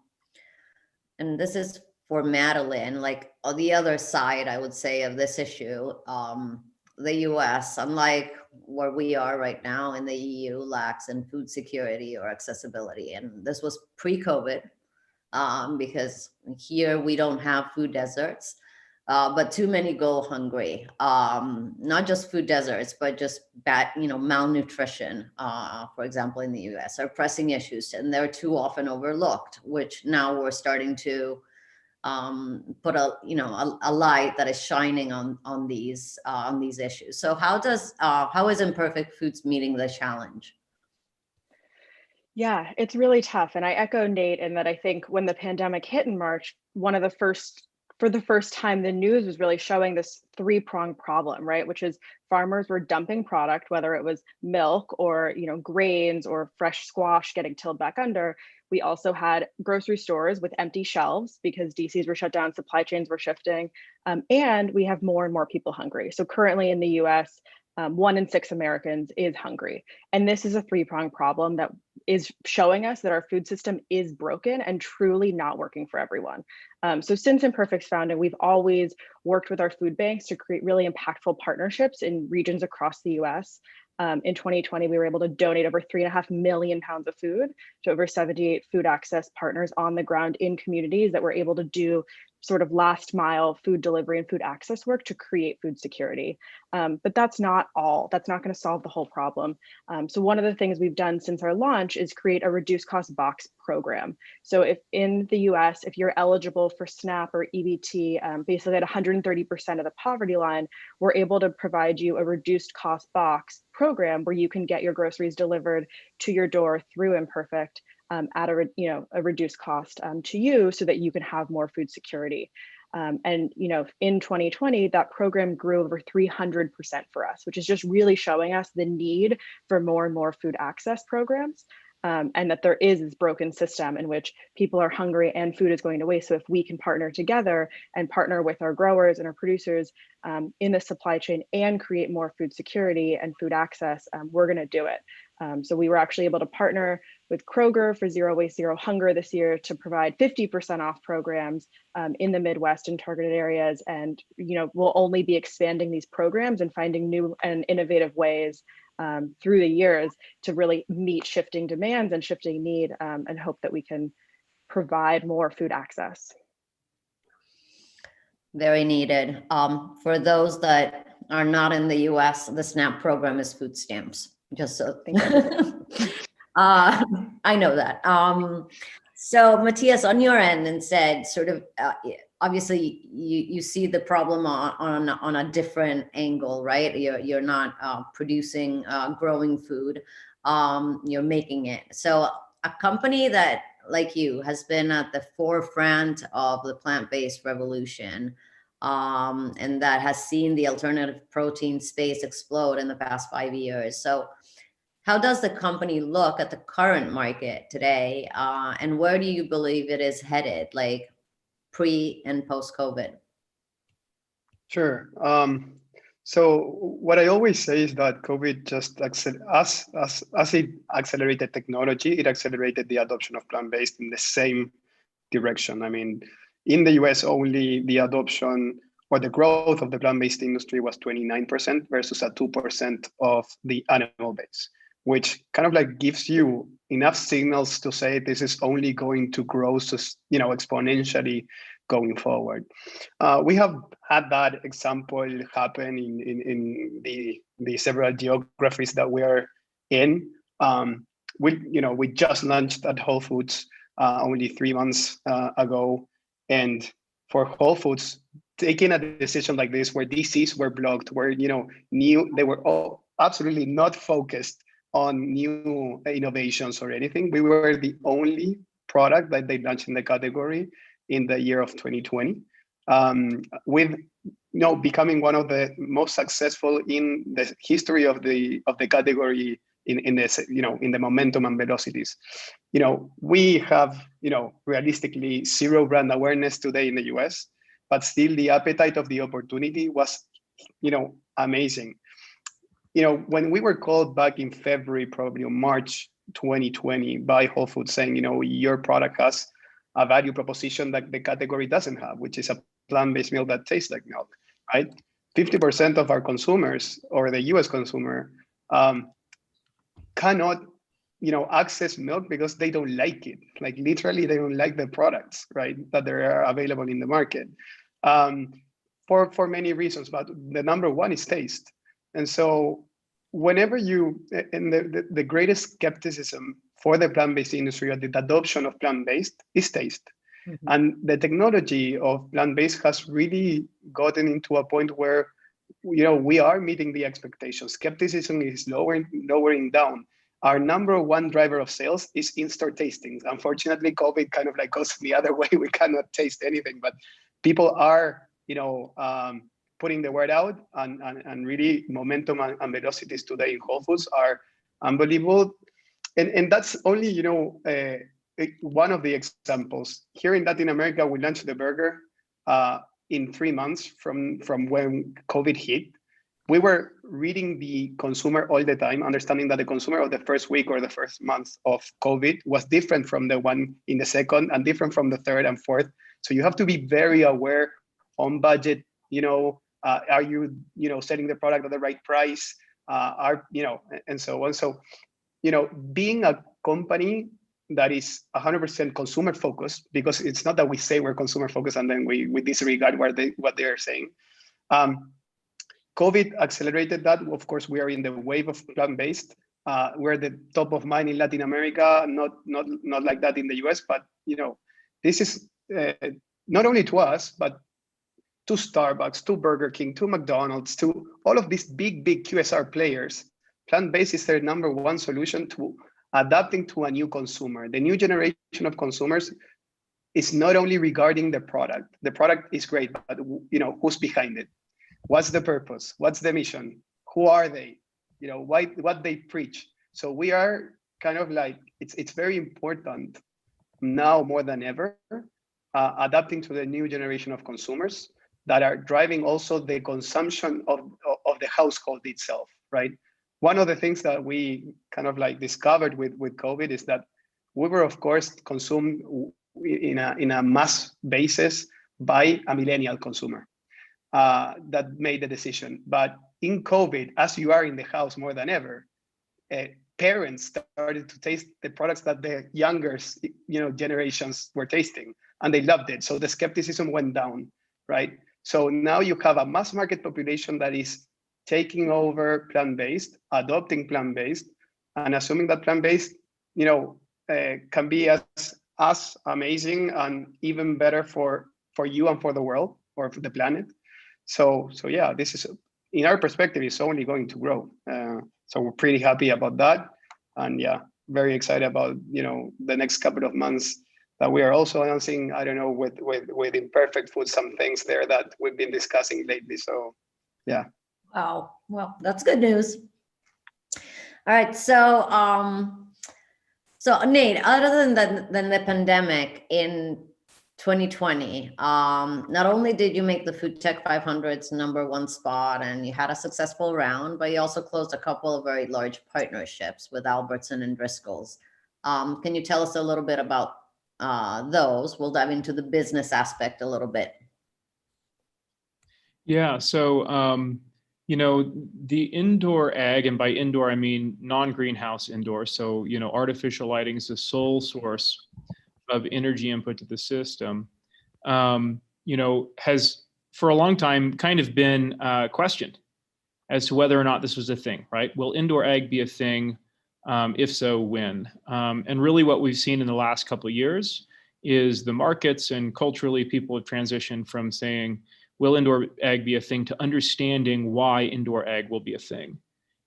this is for Madeline, like on the other side, I would say, of this issue. The US, unlike where we are right now in the EU, lacks in food security or accessibility. And this was pre-COVID, because here we don't have food deserts, but too many go hungry. Not just food deserts, but just bad, malnutrition, for example, in the US are pressing issues, and they're too often overlooked, which now we're starting to put a light that is shining on these issues. So how is Imperfect Foods meeting the challenge? Yeah, it's really tough. And I echo Nate in that I think when the pandemic hit in March, for the first time, the news was really showing this three-pronged problem, right? Which is farmers were dumping product, whether it was milk or grains or fresh squash getting tilled back under. We also had grocery stores with empty shelves because DCs were shut down, supply chains were shifting, and we have more and more people hungry. So currently in the US, 1 in 6 Americans is hungry. And this is a three-pronged problem that is showing us that our food system is broken and truly not working for everyone. So since Imperfect's founding, we've always worked with our food banks to create really impactful partnerships in regions across the US. In 2020, we were able to donate over 3.5 million pounds of food to over 78 food access partners on the ground in communities that were able to do sort of last mile food delivery and food access work to create food security. But that's not all. That's not going to solve the whole problem. So one of the things we've done since our launch is create a reduced cost box program. So if in the US, if you're eligible for SNAP or EBT, basically at 130% of the poverty line, we're able to provide you a reduced cost box program where you can get your groceries delivered to your door through Imperfect at a reduced cost to you, so that you can have more food security. And in 2020, that program grew over 300% for us, which is just really showing us the need for more and more food access programs, and that there is this broken system in which people are hungry and food is going to waste. So if we can partner together and partner with our growers and our producers in the supply chain and create more food security and food access, we're going to do it. So we were actually able to partner with Kroger for Zero Waste, Zero Hunger this year to provide 50% off programs in the Midwest and targeted areas. And we'll only be expanding these programs and finding new and innovative ways through the years to really meet shifting demands and shifting need, and hope that we can provide more food access. Very needed. For those that are not in the US, the SNAP program is food stamps. Just so I know that. So Matthias, on your end, and said sort of obviously you see the problem on a different angle, right? You're not producing growing food, you're making it. So a company that, like you, has been at the forefront of the plant-based revolution, and that has seen the alternative protein space explode in the past 5 years. So how does the company look at the current market today, and where do you believe it is headed, like pre and post COVID? Sure. So what I always say is that COVID just as it accelerated technology, it accelerated the adoption of plant-based in the same direction. I mean, in the US only, the adoption or the growth of the plant-based industry was 29% versus a 2% of the animal base, which kind of like gives you enough signals to say this is only going to grow, exponentially going forward. We have had that example happen in the several geographies that we are in. We just launched at Whole Foods only 3 months ago, and for Whole Foods, taking a decision like this, where DCs were blocked, where they were all absolutely not focused on new innovations or anything. We were the only product that they launched in the category in the year of 2020, with becoming one of the most successful in the history of the category in the momentum and velocities. We have realistically zero brand awareness today in the US, but still the appetite of the opportunity was amazing. When we were called back in February, probably March 2020, by Whole Foods saying, your product has a value proposition that the category doesn't have, which is a plant-based meal that tastes like milk, right? 50% of our consumers, or the US consumer, cannot access milk because they don't like it. Like literally, they don't like the products, right, that are available in the market, for many reasons. But the number one is taste. And so whenever the greatest skepticism for the plant-based industry or the adoption of plant-based is taste. Mm-hmm. And the technology of plant-based has really gotten into a point where, we are meeting the expectations. Skepticism is lowering down. Our number one driver of sales is in-store tastings. Unfortunately, COVID kind of like goes the other way. We cannot taste anything, but people are, putting the word out, and really momentum and velocities today in Whole Foods are unbelievable. And that's only, one of the examples. Here in Latin America, we launched the burger in 3 months from when COVID hit. We were reading the consumer all the time, understanding that the consumer of the first week or the first month of COVID was different from the one in the second, and different from the third and fourth. So you have to be very aware on budget. Are you, setting the product at the right price? are, and so on. So, being a company that is 100% consumer focused, because it's not that we say we're consumer focused and then we disregard what they are saying. COVID accelerated that. Of course, we are in the wave of plant-based. We're the top of mind in Latin America, not like that in the US, but this is not only to us, but to Starbucks, to Burger King, to McDonald's, to all of these big QSR players. Plant-based is their number one solution to adapting to a new consumer. The new generation of consumers is not only regarding the product. The product is great, but who's behind it? What's the purpose? What's the mission? Who are they? What they preach. So we are kind of like, it's very important now more than ever, adapting to the new generation of consumers that are driving also the consumption of the household itself, right? One of the things that we kind of like discovered with COVID is that we were, of course, consumed in a mass basis by a millennial consumer that made the decision. But in COVID, as you are in the house more than ever, parents started to taste the products that the younger generations were tasting, and they loved it. So the skepticism went down, right? So now you have a mass market population that is taking over plant-based, adopting plant-based, and assuming that plant-based, can be as amazing and even better for you and for the world or for the planet. So yeah, this is, in our perspective, is only going to grow. So we're pretty happy about that, and yeah, very excited about the next couple of months that we are also announcing. I don't know, with Imperfect Food, some things there that we've been discussing lately. So yeah. Wow. Well, that's good news. All right. So, so Nate, other than the pandemic in 2020, not only did you make the FoodTech 500's #1 spot and you had a successful round, but you also closed a couple of very large partnerships with Albertson and Driscoll's. Can you tell us a little bit about those? We'll dive into the business aspect a little bit. Yeah. So, the indoor ag, and by indoor, I mean non-greenhouse indoor. So, artificial lighting is the sole source of energy input to the system, has for a long time kind of been questioned as to whether or not this was a thing, right? Will indoor ag be a thing? If so, when? And really what we've seen in the last couple of years is the markets and culturally people have transitioned from saying, will indoor ag be a thing, to understanding why indoor ag will be a thing.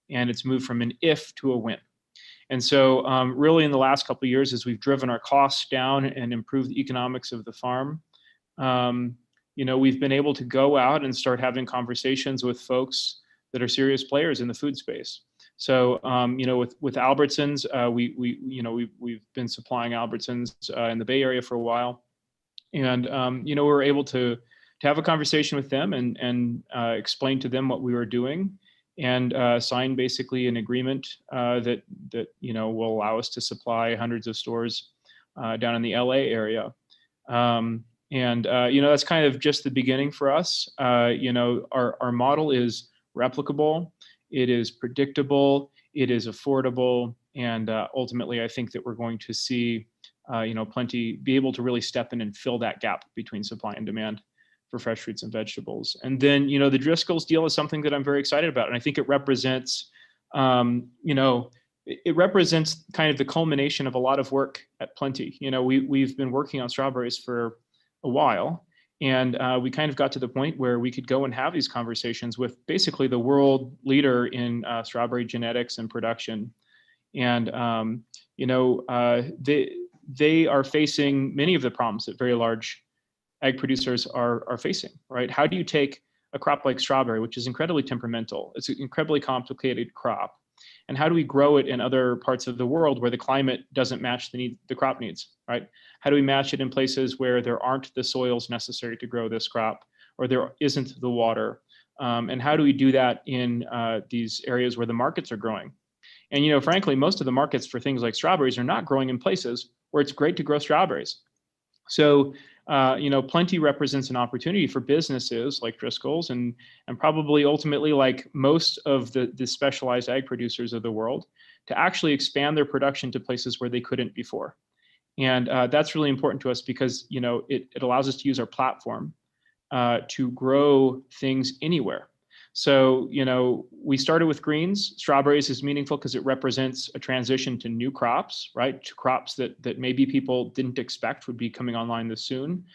And it's moved from an if to a when. And so really in the last couple of years, as we've driven our costs down and improved the economics of the farm, we've been able to go out and start having conversations with folks that are serious players in the food space. So, with Albertsons, we've been supplying Albertsons in the Bay Area for a while. And, we were able to have a conversation with them and explain to them what we were doing, and sign basically an agreement that will allow us to supply hundreds of stores down in the LA area. That's kind of just the beginning for us. Our model is replicable, it is predictable, it is affordable, and ultimately I think that we're going to see Plenty be able to really step in and fill that gap between supply and demand for fresh fruits and vegetables. And then, the Driscoll's deal is something that I'm very excited about. And I think it represents, it represents kind of the culmination of a lot of work at Plenty. We've been working on strawberries for a while, and we kind of got to the point where we could go and have these conversations with basically the world leader in strawberry genetics and production. And, they are facing many of the problems that very large ag producers are facing, right? How do you take a crop like strawberry, which is incredibly temperamental? It's an incredibly complicated crop. And how do we grow it in other parts of the world where the climate doesn't match the crop needs, right? How do we match it in places where there aren't the soils necessary to grow this crop, or there isn't the water? And how do we do that in these areas where the markets are growing? And, frankly, most of the markets for things like strawberries are not growing in places where it's great to grow strawberries. So, Plenty represents an opportunity for businesses like Driscoll's and probably ultimately like most of the specialized ag producers of the world to actually expand their production to places where they couldn't before. And that's really important to us because, it allows us to use our platform to grow things anywhere. So, we started with greens. Strawberries is meaningful because it represents a transition to new crops, right? To crops that maybe people didn't expect would be coming online this soon.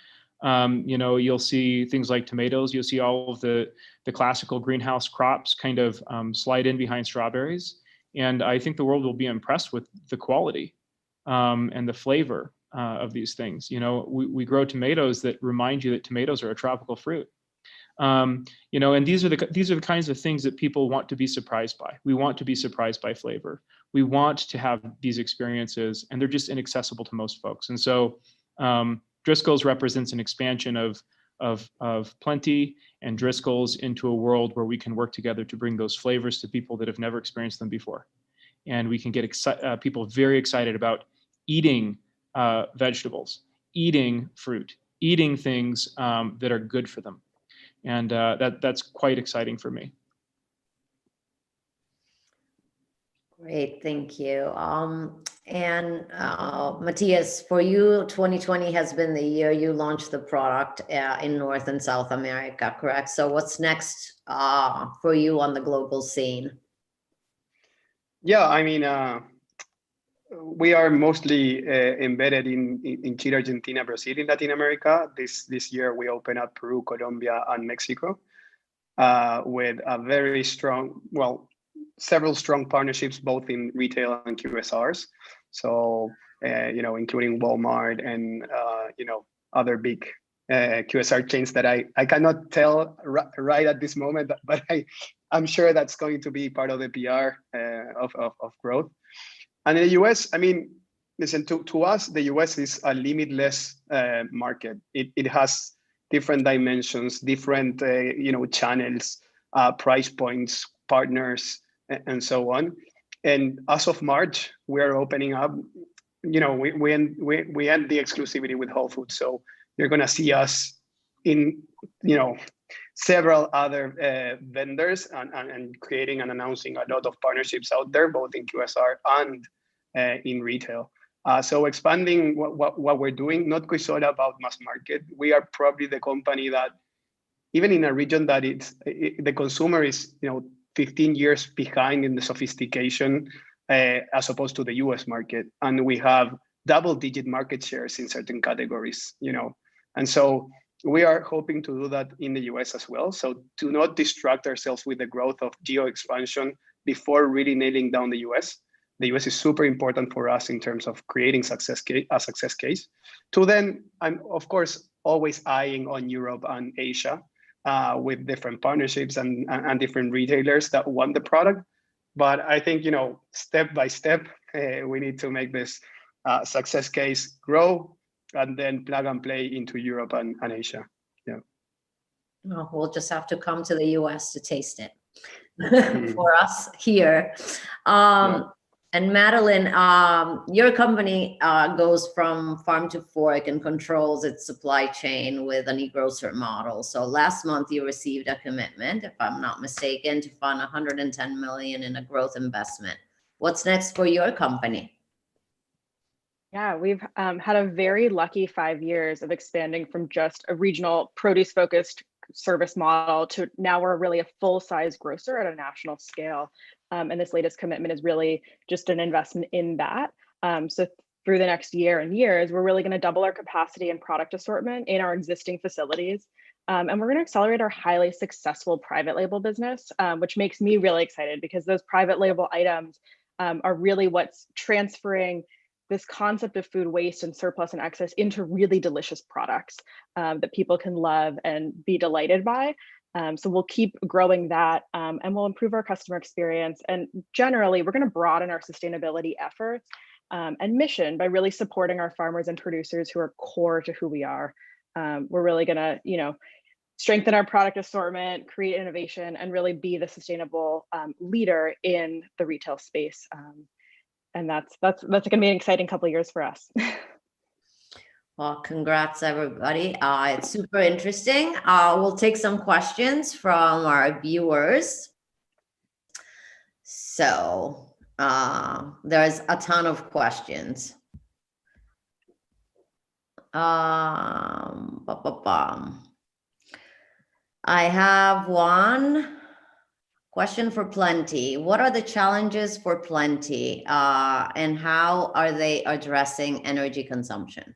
You'll see things like tomatoes. You'll see all of the classical greenhouse crops kind of slide in behind strawberries. And I think the world will be impressed with the quality and the flavor of these things. We grow tomatoes that remind you that tomatoes are a tropical fruit. And these are the kinds of things that people want to be surprised by. We want to be surprised by flavor. We want to have these experiences, and they're just inaccessible to most folks. And so Driscoll's represents an expansion of Plenty and Driscoll's into a world where we can work together to bring those flavors to people that have never experienced them before. And we can get people very excited about eating vegetables, eating fruit, eating things that are good for them. And that's quite exciting for me. Great, thank you. Matthias, for you, 2020 has been the year you launched the product in North and South America, correct? So what's next for you on the global scene? Yeah, I mean, we are mostly embedded in Chile, Argentina, Brazil, in Latin America. This year we opened up Peru, Colombia, and Mexico with a very strong, several strong partnerships, both in retail and QSRs. So, including Walmart and, other big QSR chains that I cannot tell right at this moment, but I'm sure that's going to be part of the PR of growth. And in the US, I mean, listen, to us, the US is a limitless market. It has different dimensions, different, channels, price points, partners, and so on. And as of March, we're opening up, we end the exclusivity with Whole Foods. So you're going to see us in, several other vendors and creating and announcing a lot of partnerships out there, both in QSR and in retail. So expanding what we're doing, not quite all about mass market. We are probably the company that, even in a region that the consumer is, 15 years behind in the sophistication as opposed to the US market. And we have double-digit market shares in certain categories, And so we are hoping to do that in the US as well. So to not distract ourselves with the growth of geo expansion before really nailing down the US. The US is super important for us in terms of creating a success case. To then, I'm of course always eyeing on Europe and Asia with different partnerships and different retailers that want the product. But I think, step by step, we need to make this success case grow and then plug and play into Europe and Asia. Yeah. Well, we'll just have to come to the US to taste it for us here. And Madeline, your company goes from farm to fork and controls its supply chain with an e-grocer model. So last month you received a commitment, if I'm not mistaken, to fund 110 million in a growth investment. What's next for your company? Yeah, we've had a very lucky 5 years of expanding from just a regional produce-focused service model to now we're really a full-size grocer at a national scale. And this latest commitment is really just an investment in that. So through the next year and years, we're really going to double our capacity and product assortment in our existing facilities. And we're going to accelerate our highly successful private label business, which makes me really excited because those private label items are really what's transferring this concept of food waste and surplus and excess into really delicious products that people can love and be delighted by. So we'll keep growing that and we'll improve our customer experience. And generally, we're going to broaden our sustainability efforts and mission by really supporting our farmers and producers who are core to who we are. We're really going to, strengthen our product assortment, create innovation, and really be the sustainable leader in the retail space. And that's going to be an exciting couple of years for us. Well, congrats, everybody. It's super interesting. We'll take some questions from our viewers. So there's a ton of questions. I have one question for Plenty. What are the challenges for Plenty, and how are they addressing energy consumption?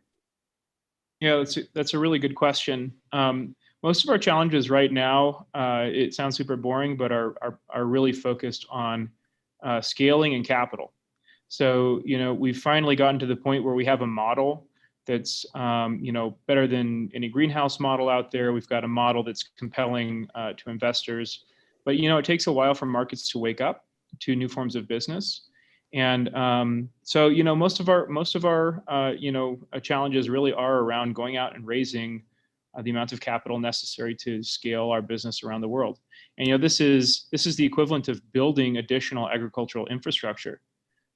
Yeah, that's a really good question. Most of our challenges right now, it sounds super boring, but are really focused on scaling and capital. So, we've finally gotten to the point where we have a model that's, better than any greenhouse model out there. We've got a model that's compelling to investors, but, it takes a while for markets to wake up to new forms of business. And so, most of our challenges really are around going out and raising the amount of capital necessary to scale our business around the world. And this is the equivalent of building additional agricultural infrastructure.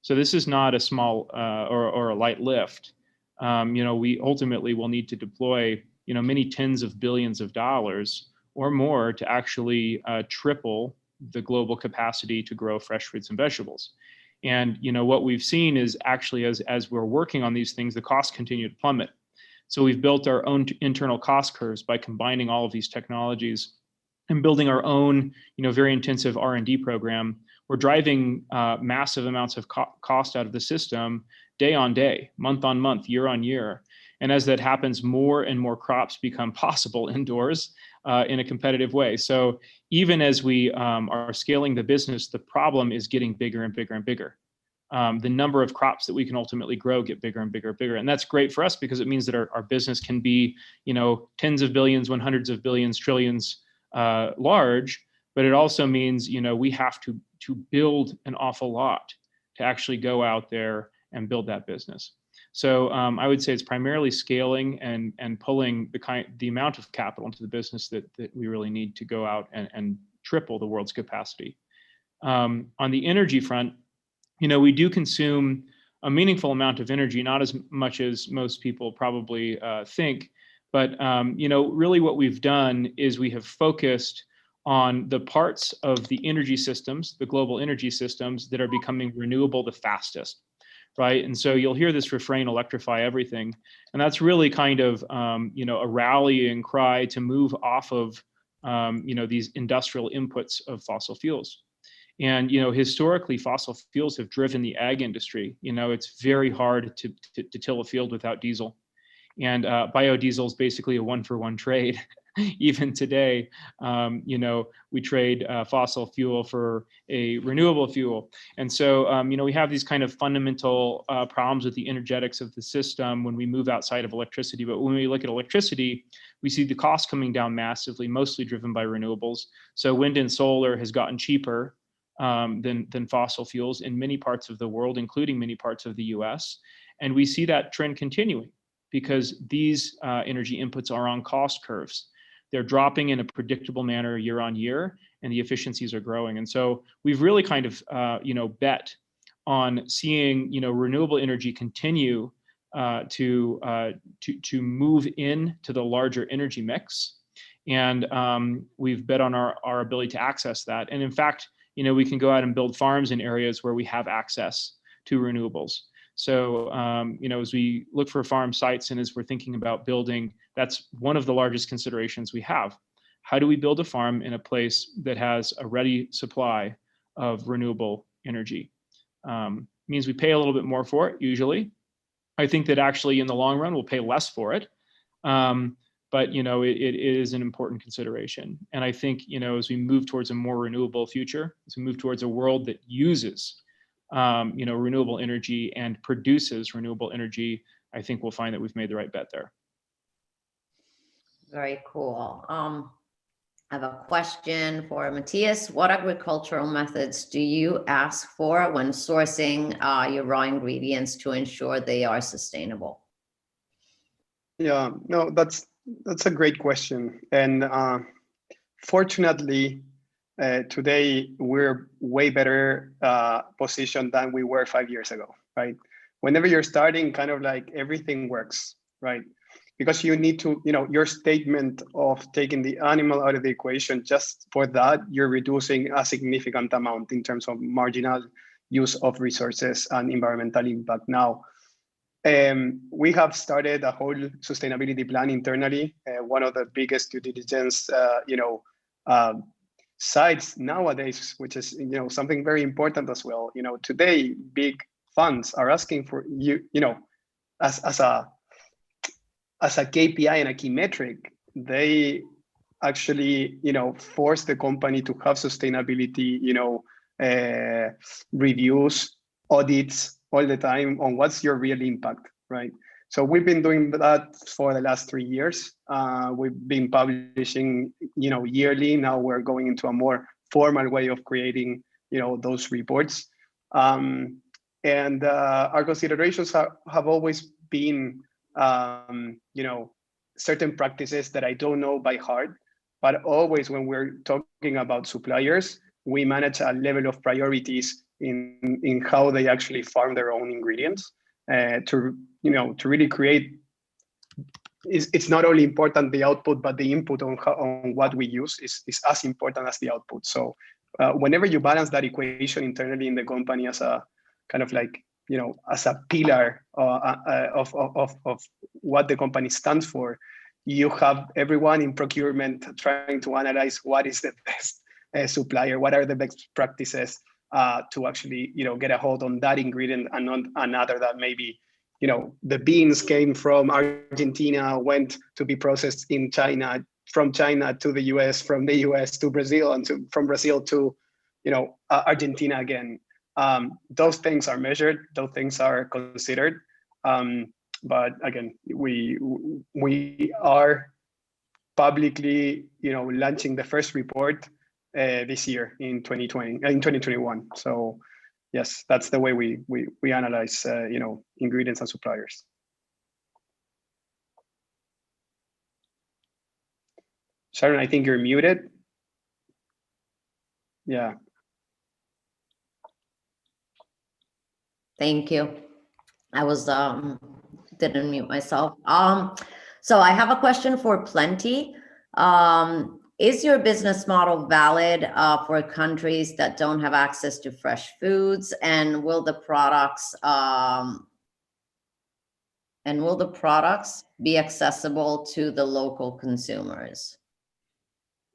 So this is not a small or a light lift. We ultimately will need to deploy many tens of billions of dollars or more to actually triple the global capacity to grow fresh fruits and vegetables. And what we've seen is actually as we're working on these things, the costs continue to plummet. So we've built our own internal cost curves by combining all of these technologies and building our own very intensive R&D program. We're driving massive amounts of cost out of the system day on day, month on month, year on year. And as that happens, more and more crops become possible indoors in a competitive way. So even as we are scaling the business, the problem is getting bigger and bigger and bigger. The number of crops that we can ultimately grow get bigger and bigger and bigger. And that's great for us because it means that our business can be, tens of billions, hundreds of billions, trillions large. But it also means, we have to build an awful lot to actually go out there and build that business. So I would say it's primarily scaling and pulling the amount of capital into the business that we really need to go out and triple the world's capacity. On the energy front, we do consume a meaningful amount of energy, not as much as most people probably think, but really what we've done is we have focused on the parts of the energy systems, the global energy systems that are becoming renewable the fastest, right? And so you'll hear this refrain, electrify everything. And that's really kind of, a rallying cry to move off of, these industrial inputs of fossil fuels. And, historically, fossil fuels have driven the ag industry. It's very hard to till a field without diesel. And biodiesel is basically a one-for-one trade. Even today, we trade fossil fuel for a renewable fuel. And so, we have these kind of fundamental problems with the energetics of the system when we move outside of electricity. But when we look at electricity, we see the cost coming down massively, mostly driven by renewables. So wind and solar has gotten cheaper than fossil fuels in many parts of the world, including many parts of the US. And we see that trend continuing because these energy inputs are on cost curves. They're dropping in a predictable manner year on year, and the efficiencies are growing. And so we've really kind of, bet on seeing, renewable energy continue to move into the larger energy mix. And we've bet on our ability to access that. And in fact, we can go out and build farms in areas where we have access to renewables. So, as we look for farm sites and as we're thinking about building, that's one of the largest considerations we have. How do we build a farm in a place that has a ready supply of renewable energy? Means we pay a little bit more for it, usually. I think that actually in the long run, we'll pay less for it. But, it is an important consideration. And I think, as we move towards a more renewable future, as we move towards a world that uses renewable energy and produces renewable energy, I think we'll find that we've made the right bet there. Very cool. I have a question for Matthias. What agricultural methods do you ask for when sourcing your raw ingredients to ensure they are sustainable? Yeah, no, that's a great question. And fortunately, today we're way better positioned than we were 5 years ago, right? Whenever you're starting, kind of like everything works. right? Because you need to, your statement of taking the animal out of the equation, just for that, you're reducing a significant amount in terms of marginal use of resources and environmental impact. Now, we have started a whole sustainability plan internally. One of the biggest due diligence, sites nowadays, which is something very important as well. Today, big funds are asking for as a KPI and a key metric. They actually force the company to have sustainability reviews, audits all the time on what's your real impact, right? So we've been doing that for the last 3 years. We've been publishing yearly. Now we're going into a more formal way of creating those reports. And our considerations have always been certain practices that I don't know by heart, but always when we're talking about suppliers, we manage a level of priorities in how they actually farm their own ingredients to really create. It's not only important the output, but the input on what we use is as important as the output. So whenever you balance that equation internally in the company as a kind of like as a pillar of what the company stands for, you have everyone in procurement trying to analyze what is the best supplier, what are the best practices to actually get a hold on that ingredient and not another that maybe the beans came from Argentina, went to be processed in China, from China to the US, from the US to Brazil, and from Brazil to Argentina again. Those things are measured, those things are considered. But again, we are publicly launching the first report this year in 2021. So yes, that's the way we analyze ingredients and suppliers. Sharon, I think you're muted. Yeah. Thank you. I was didn't mute myself. So I have a question for Plenty. Is your business model valid for countries that don't have access to fresh foods, and will the products be accessible to the local consumers?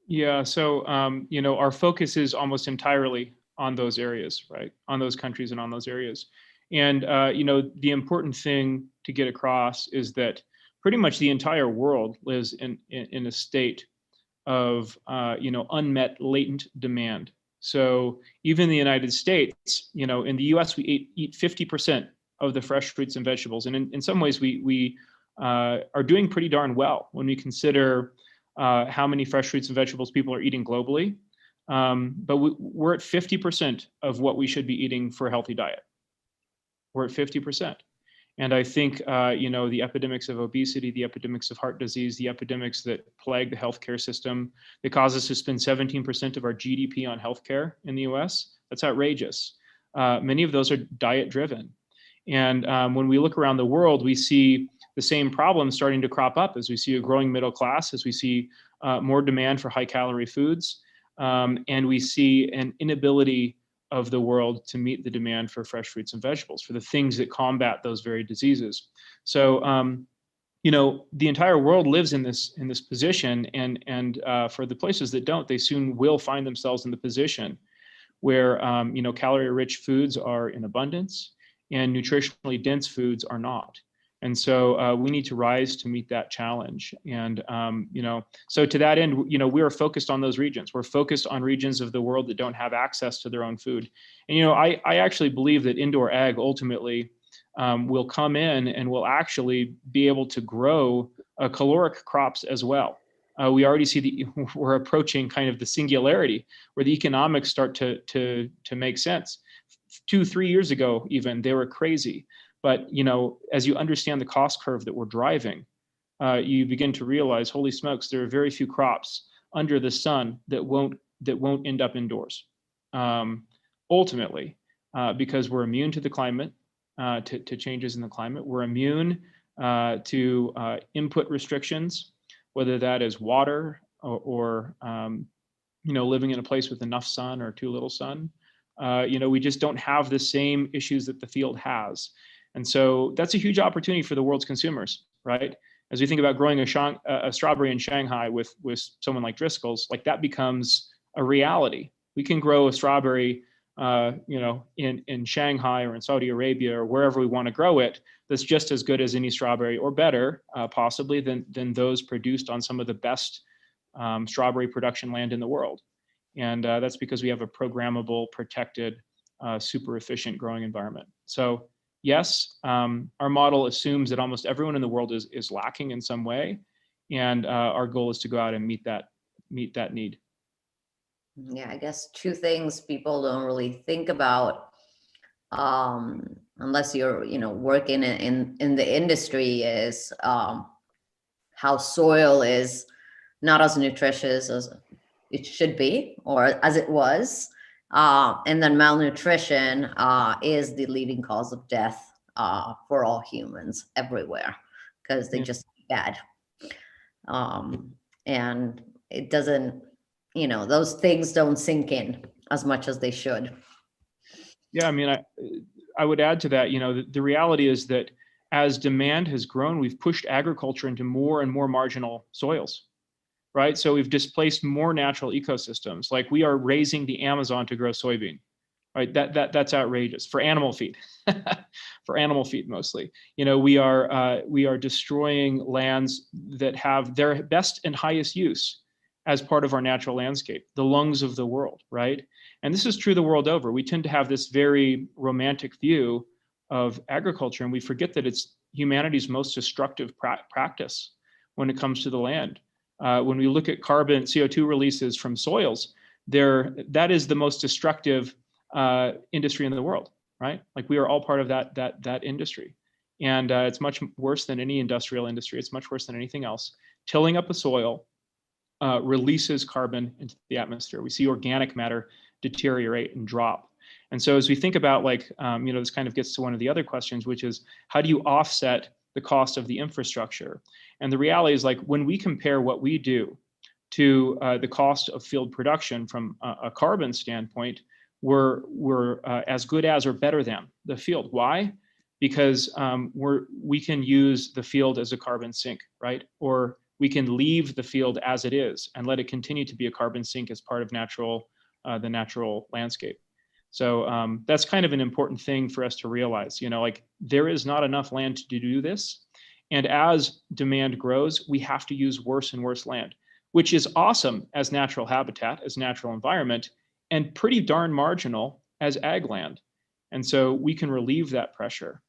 Yeah, so our focus is almost entirely on those areas, right? On those countries and on those areas. And the important thing to get across is that pretty much the entire world lives in a state of unmet latent demand. So even in the United States, in the US, we eat 50% of the fresh fruits and vegetables, and in some ways we are doing pretty darn well when we consider how many fresh fruits and vegetables people are eating globally. But we're at 50% of what we should be eating for a healthy diet. We're at 50%. And I think, the epidemics of obesity, the epidemics of heart disease, the epidemics that plague the healthcare system, that cause us to spend 17% of our GDP on healthcare in the US, that's outrageous. Many of those are diet driven. And when we look around the world, we see the same problems starting to crop up as we see a growing middle class, as we see more demand for high calorie foods, and we see an inability of the world to meet the demand for fresh fruits and vegetables, for the things that combat those very diseases. So, the entire world lives in this position, and for the places that don't, they soon will find themselves in the position where calorie-rich foods are in abundance and nutritionally dense foods are not. And so we need to rise to meet that challenge. And, so to that end, we are focused on those regions. We're focused on regions of the world that don't have access to their own food. And, I actually believe that indoor ag ultimately will come in and will actually be able to grow caloric crops as well. We already see we're approaching kind of the singularity where the economics start to make sense. 2-3 years ago, even, they were crazy. But, as you understand the cost curve that we're driving, you begin to realize, holy smokes, there are very few crops under the sun that won't end up indoors. Ultimately, because we're immune to the climate, to changes in the climate. We're immune to input restrictions, whether that is water or living in a place with enough sun or too little sun. We just don't have the same issues that the field has. And so that's a huge opportunity for the world's consumers, right? As we think about growing a strawberry in Shanghai with someone like Driscoll's, like that becomes a reality. We can grow a strawberry, in Shanghai or in Saudi Arabia or wherever we want to grow it, that's just as good as any strawberry or better, possibly than those produced on some of the best strawberry production land in the world. And that's because we have a programmable, protected, super efficient growing environment. So yes, our model assumes that almost everyone in the world is lacking in some way. And our goal is to go out and meet that need. Yeah, I guess two things people don't really think about, unless you're, working in the industry, is how soil is not as nutritious as it should be or as it was. And then malnutrition is the leading cause of death for all humans everywhere because they just eat bad. And it doesn't, those things don't sink in as much as they should. Yeah, I mean, I would add to that, the reality is that as demand has grown, we've pushed agriculture into more and more marginal soils, right? So we've displaced more natural ecosystems. Like we are raising the Amazon to grow soybean, right? That's outrageous for animal feed, for animal feed mostly. We are destroying lands that have their best and highest use as part of our natural landscape, the lungs of the world, right? And this is true the world over. We tend to have this very romantic view of agriculture, and we forget that it's humanity's most destructive practice when it comes to the land. When we look at carbon CO2 releases from soils, that is the most destructive industry in the world, right? Like we are all part of that industry, and it's much worse than any industrial industry. It's much worse than anything else. Tilling up a soil releases carbon into the atmosphere. We see organic matter deteriorate and drop. And so as we think about this kind of gets to one of the other questions, which is how do you offset the cost of the infrastructure? And the reality is when we compare what we do to the cost of field production from a carbon standpoint, we're as good as or better than the field. Why? Because we can use the field as a carbon sink, right? Or we can leave the field as it is and let it continue to be a carbon sink as part of the natural landscape. So that's kind of an important thing for us to realize, there is not enough land to do this. And as demand grows, we have to use worse and worse land, which is awesome as natural habitat, as natural environment, and pretty darn marginal as ag land. And so we can relieve that pressure,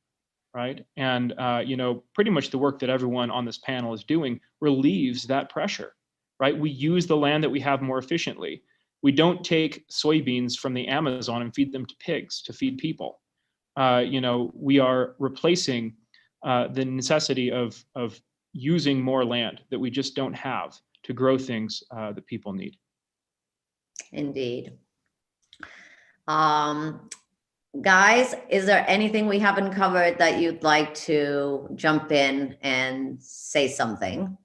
right? And, pretty much the work that everyone on this panel is doing relieves that pressure, right? We use the land that we have more efficiently. We don't take soybeans from the Amazon and feed them to pigs to feed people. We are replacing the necessity of using more land that we just don't have to grow things that people need. Indeed. Guys, is there anything we haven't covered that you'd like to jump in and say something?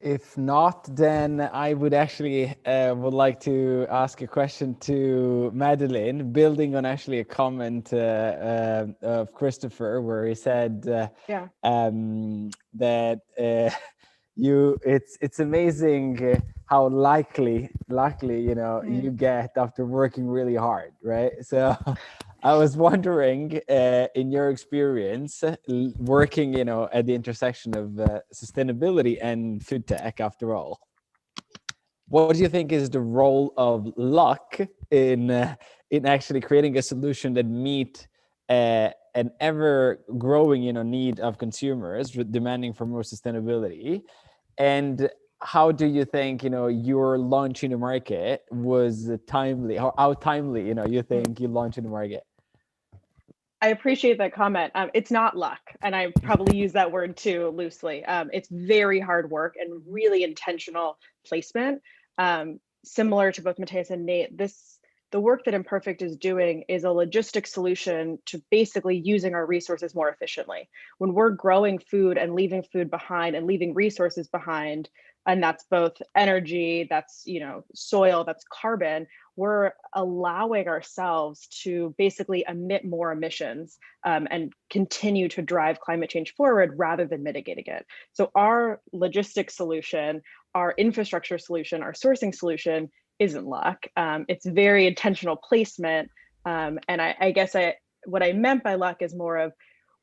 If not, then I would actually would like to ask a question to Madeline, building on actually a comment of Christopher, where he said that it's amazing how likely you get after working really hard, right? So I was wondering, in your experience, working, at the intersection of sustainability and food tech, after all, what do you think is the role of luck in actually creating a solution that meet an ever-growing, need of consumers demanding for more sustainability? And how do you think, your launch in the market was timely? How timely, you think you launched in the market? I appreciate that comment. It's not luck, and I probably use that word too loosely. It's very hard work and really intentional placement. Similar to both Matthias and Nate, this the work that Imperfect is doing is a logistics solution to basically using our resources more efficiently. When we're growing food and leaving food behind and leaving resources behind, and that's both energy, that's soil, that's carbon, we're allowing ourselves to basically emit more emissions and continue to drive climate change forward rather than mitigating it. So our logistics solution, our infrastructure solution, our sourcing solution isn't luck. It's very intentional placement. And I guess what I meant by luck is more of,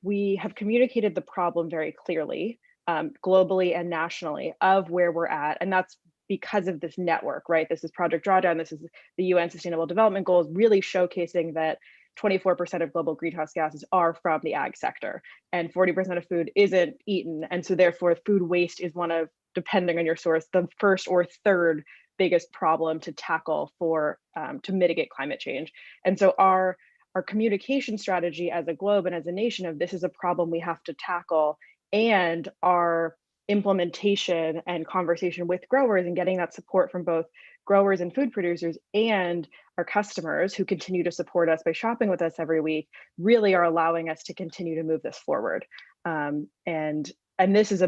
we have communicated the problem very clearly, globally and nationally, of where we're at. And that's because of this network, right? This is Project Drawdown. This is the UN Sustainable Development Goals, really showcasing that 24% of global greenhouse gases are from the ag sector, and 40% of food isn't eaten. And so therefore food waste is one of, depending on your source, the first or third biggest problem to tackle for to mitigate climate change. And so our communication strategy as a globe and as a nation of, this is a problem we have to tackle, and our implementation and conversation with growers and getting that support from both growers and food producers and our customers who continue to support us by shopping with us every week, really are allowing us to continue to move this forward. And this is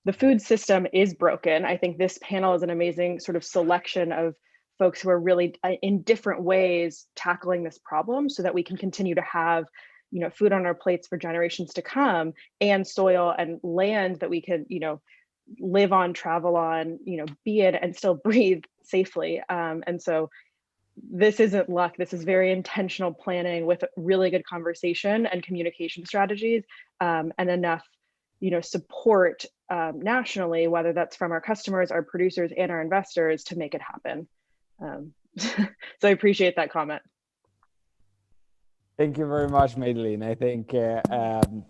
the food system is broken. I think this panel is an amazing sort of selection of folks who are really in different ways tackling this problem, so that we can continue to have food on our plates for generations to come, and soil and land that we can live on, travel on, be in, and still breathe safely. And so this isn't luck. This is very intentional planning with really good conversation and communication strategies, and enough support nationally, whether that's from our customers, our producers, and our investors, to make it happen. So I appreciate that comment. Thank you very much, Madeline. I think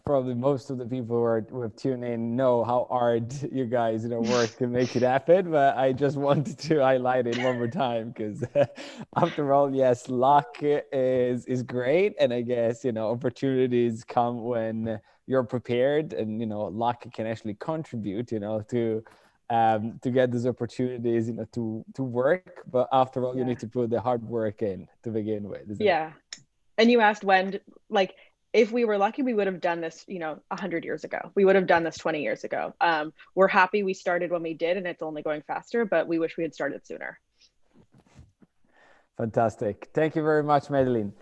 probably most of the people who have tuned in know how hard you guys work to make it happen, but I just wanted to highlight it one more time, because after all, yes, luck is great, and I guess opportunities come when you're prepared, and luck can actually contribute to get those opportunities to work, but after all, you need to put the hard work in to begin with. Yeah. And you asked when, if we were lucky, we would have done this 100 years ago. We would have done this 20 years ago. We're happy we started when we did, and it's only going faster, but we wish we had started sooner. Fantastic. Thank you very much, Madeline.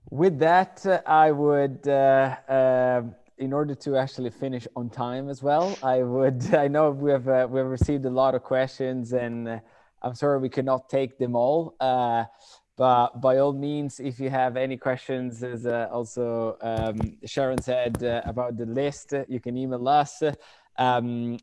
With that, I would, in order to actually finish on time as well, I know we have received a lot of questions, and I'm sorry we cannot take them all. But by all means, if you have any questions, as also Sharon said about the list, you can email us.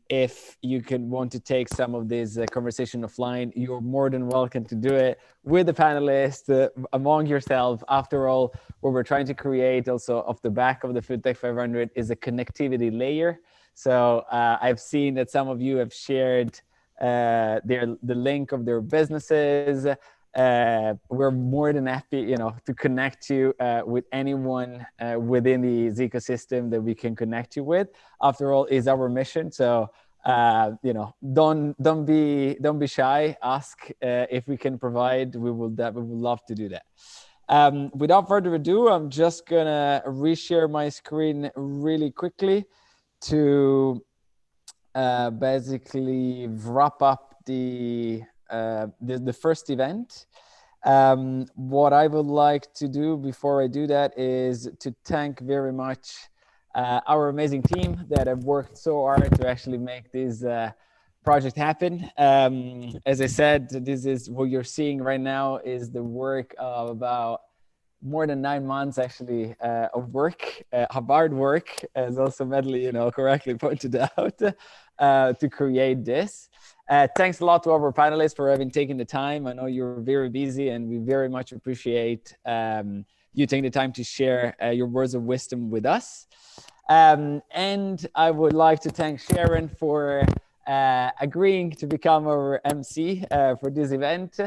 If you want to take some of this conversation offline, you're more than welcome to do it with the panelists, among yourself. After all, what we're trying to create also off the back of the FoodTech 500 is a connectivity layer. So I've seen that some of you have shared the link of their businesses. We're more than happy, to connect you with anyone within the ecosystem that we can connect you with. After all, is our mission. So, don't be shy. Ask if we can provide. We would love to do that. Without further ado, I'm just gonna reshare my screen really quickly to basically wrap up the first event. What I would like to do before I do that is to thank very much our amazing team that have worked so hard to actually make this project happen. As I said, this is what you're seeing right now is the work of about more than 9 months actually of work, hard work, as also Madeline correctly pointed out, to create this. Thanks a lot to our panelists for having taken the time. I know you're very busy, and we very much appreciate you taking the time to share your words of wisdom with us. And I would like to thank Sharon for agreeing to become our MC for this event.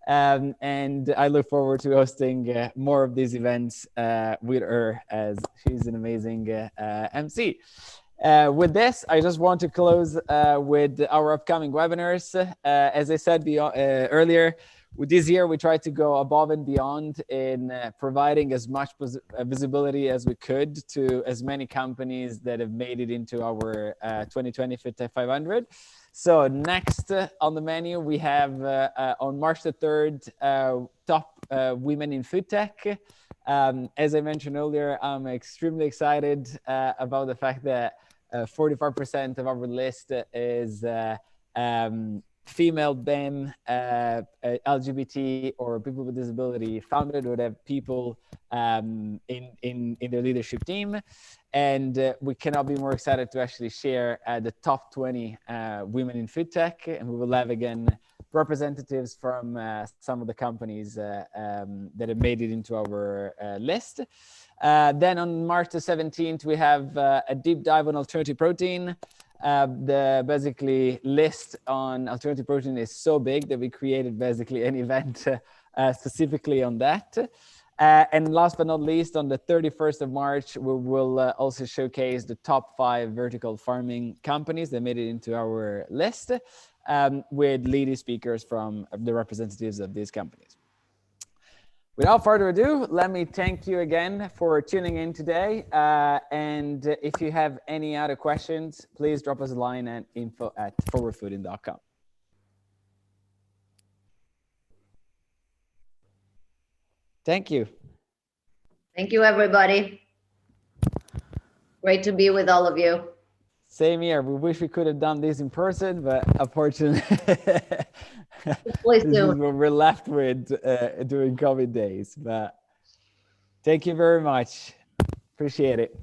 And I look forward to hosting more of these events with her, as she's an amazing MC. With this, I just want to close with our upcoming webinars. As I said earlier, with this year, we tried to go above and beyond in providing as much visibility as we could to as many companies that have made it into our 2020 FoodTech 500. So next on the menu, we have on March the 3rd, top women in FoodTech. As I mentioned earlier, I'm extremely excited about the fact that 45% of our list is female, BEM, LGBT, or people with disability founded, would have people in their leadership team. And we cannot be more excited to actually share the top 20 women in FoodTech. And we will have, again, representatives from some of the companies that have made it into our list. Then on March the 17th, we have a deep dive on alternative protein. The basically list on alternative protein is so big that we created basically an event specifically on that. And last but not least, on the 31st of March, we will also showcase the top 5 vertical farming companies that made it into our list with leading speakers from the representatives of these companies. Without further ado, let me thank you again for tuning in today. And if you have any other questions, please drop us a line at info@forwardfooding.com. Thank you. Thank you, everybody. Great to be with all of you. Same here. We wish we could have done this in person, but unfortunately, this is what we're left with during COVID days. But thank you very much. Appreciate it.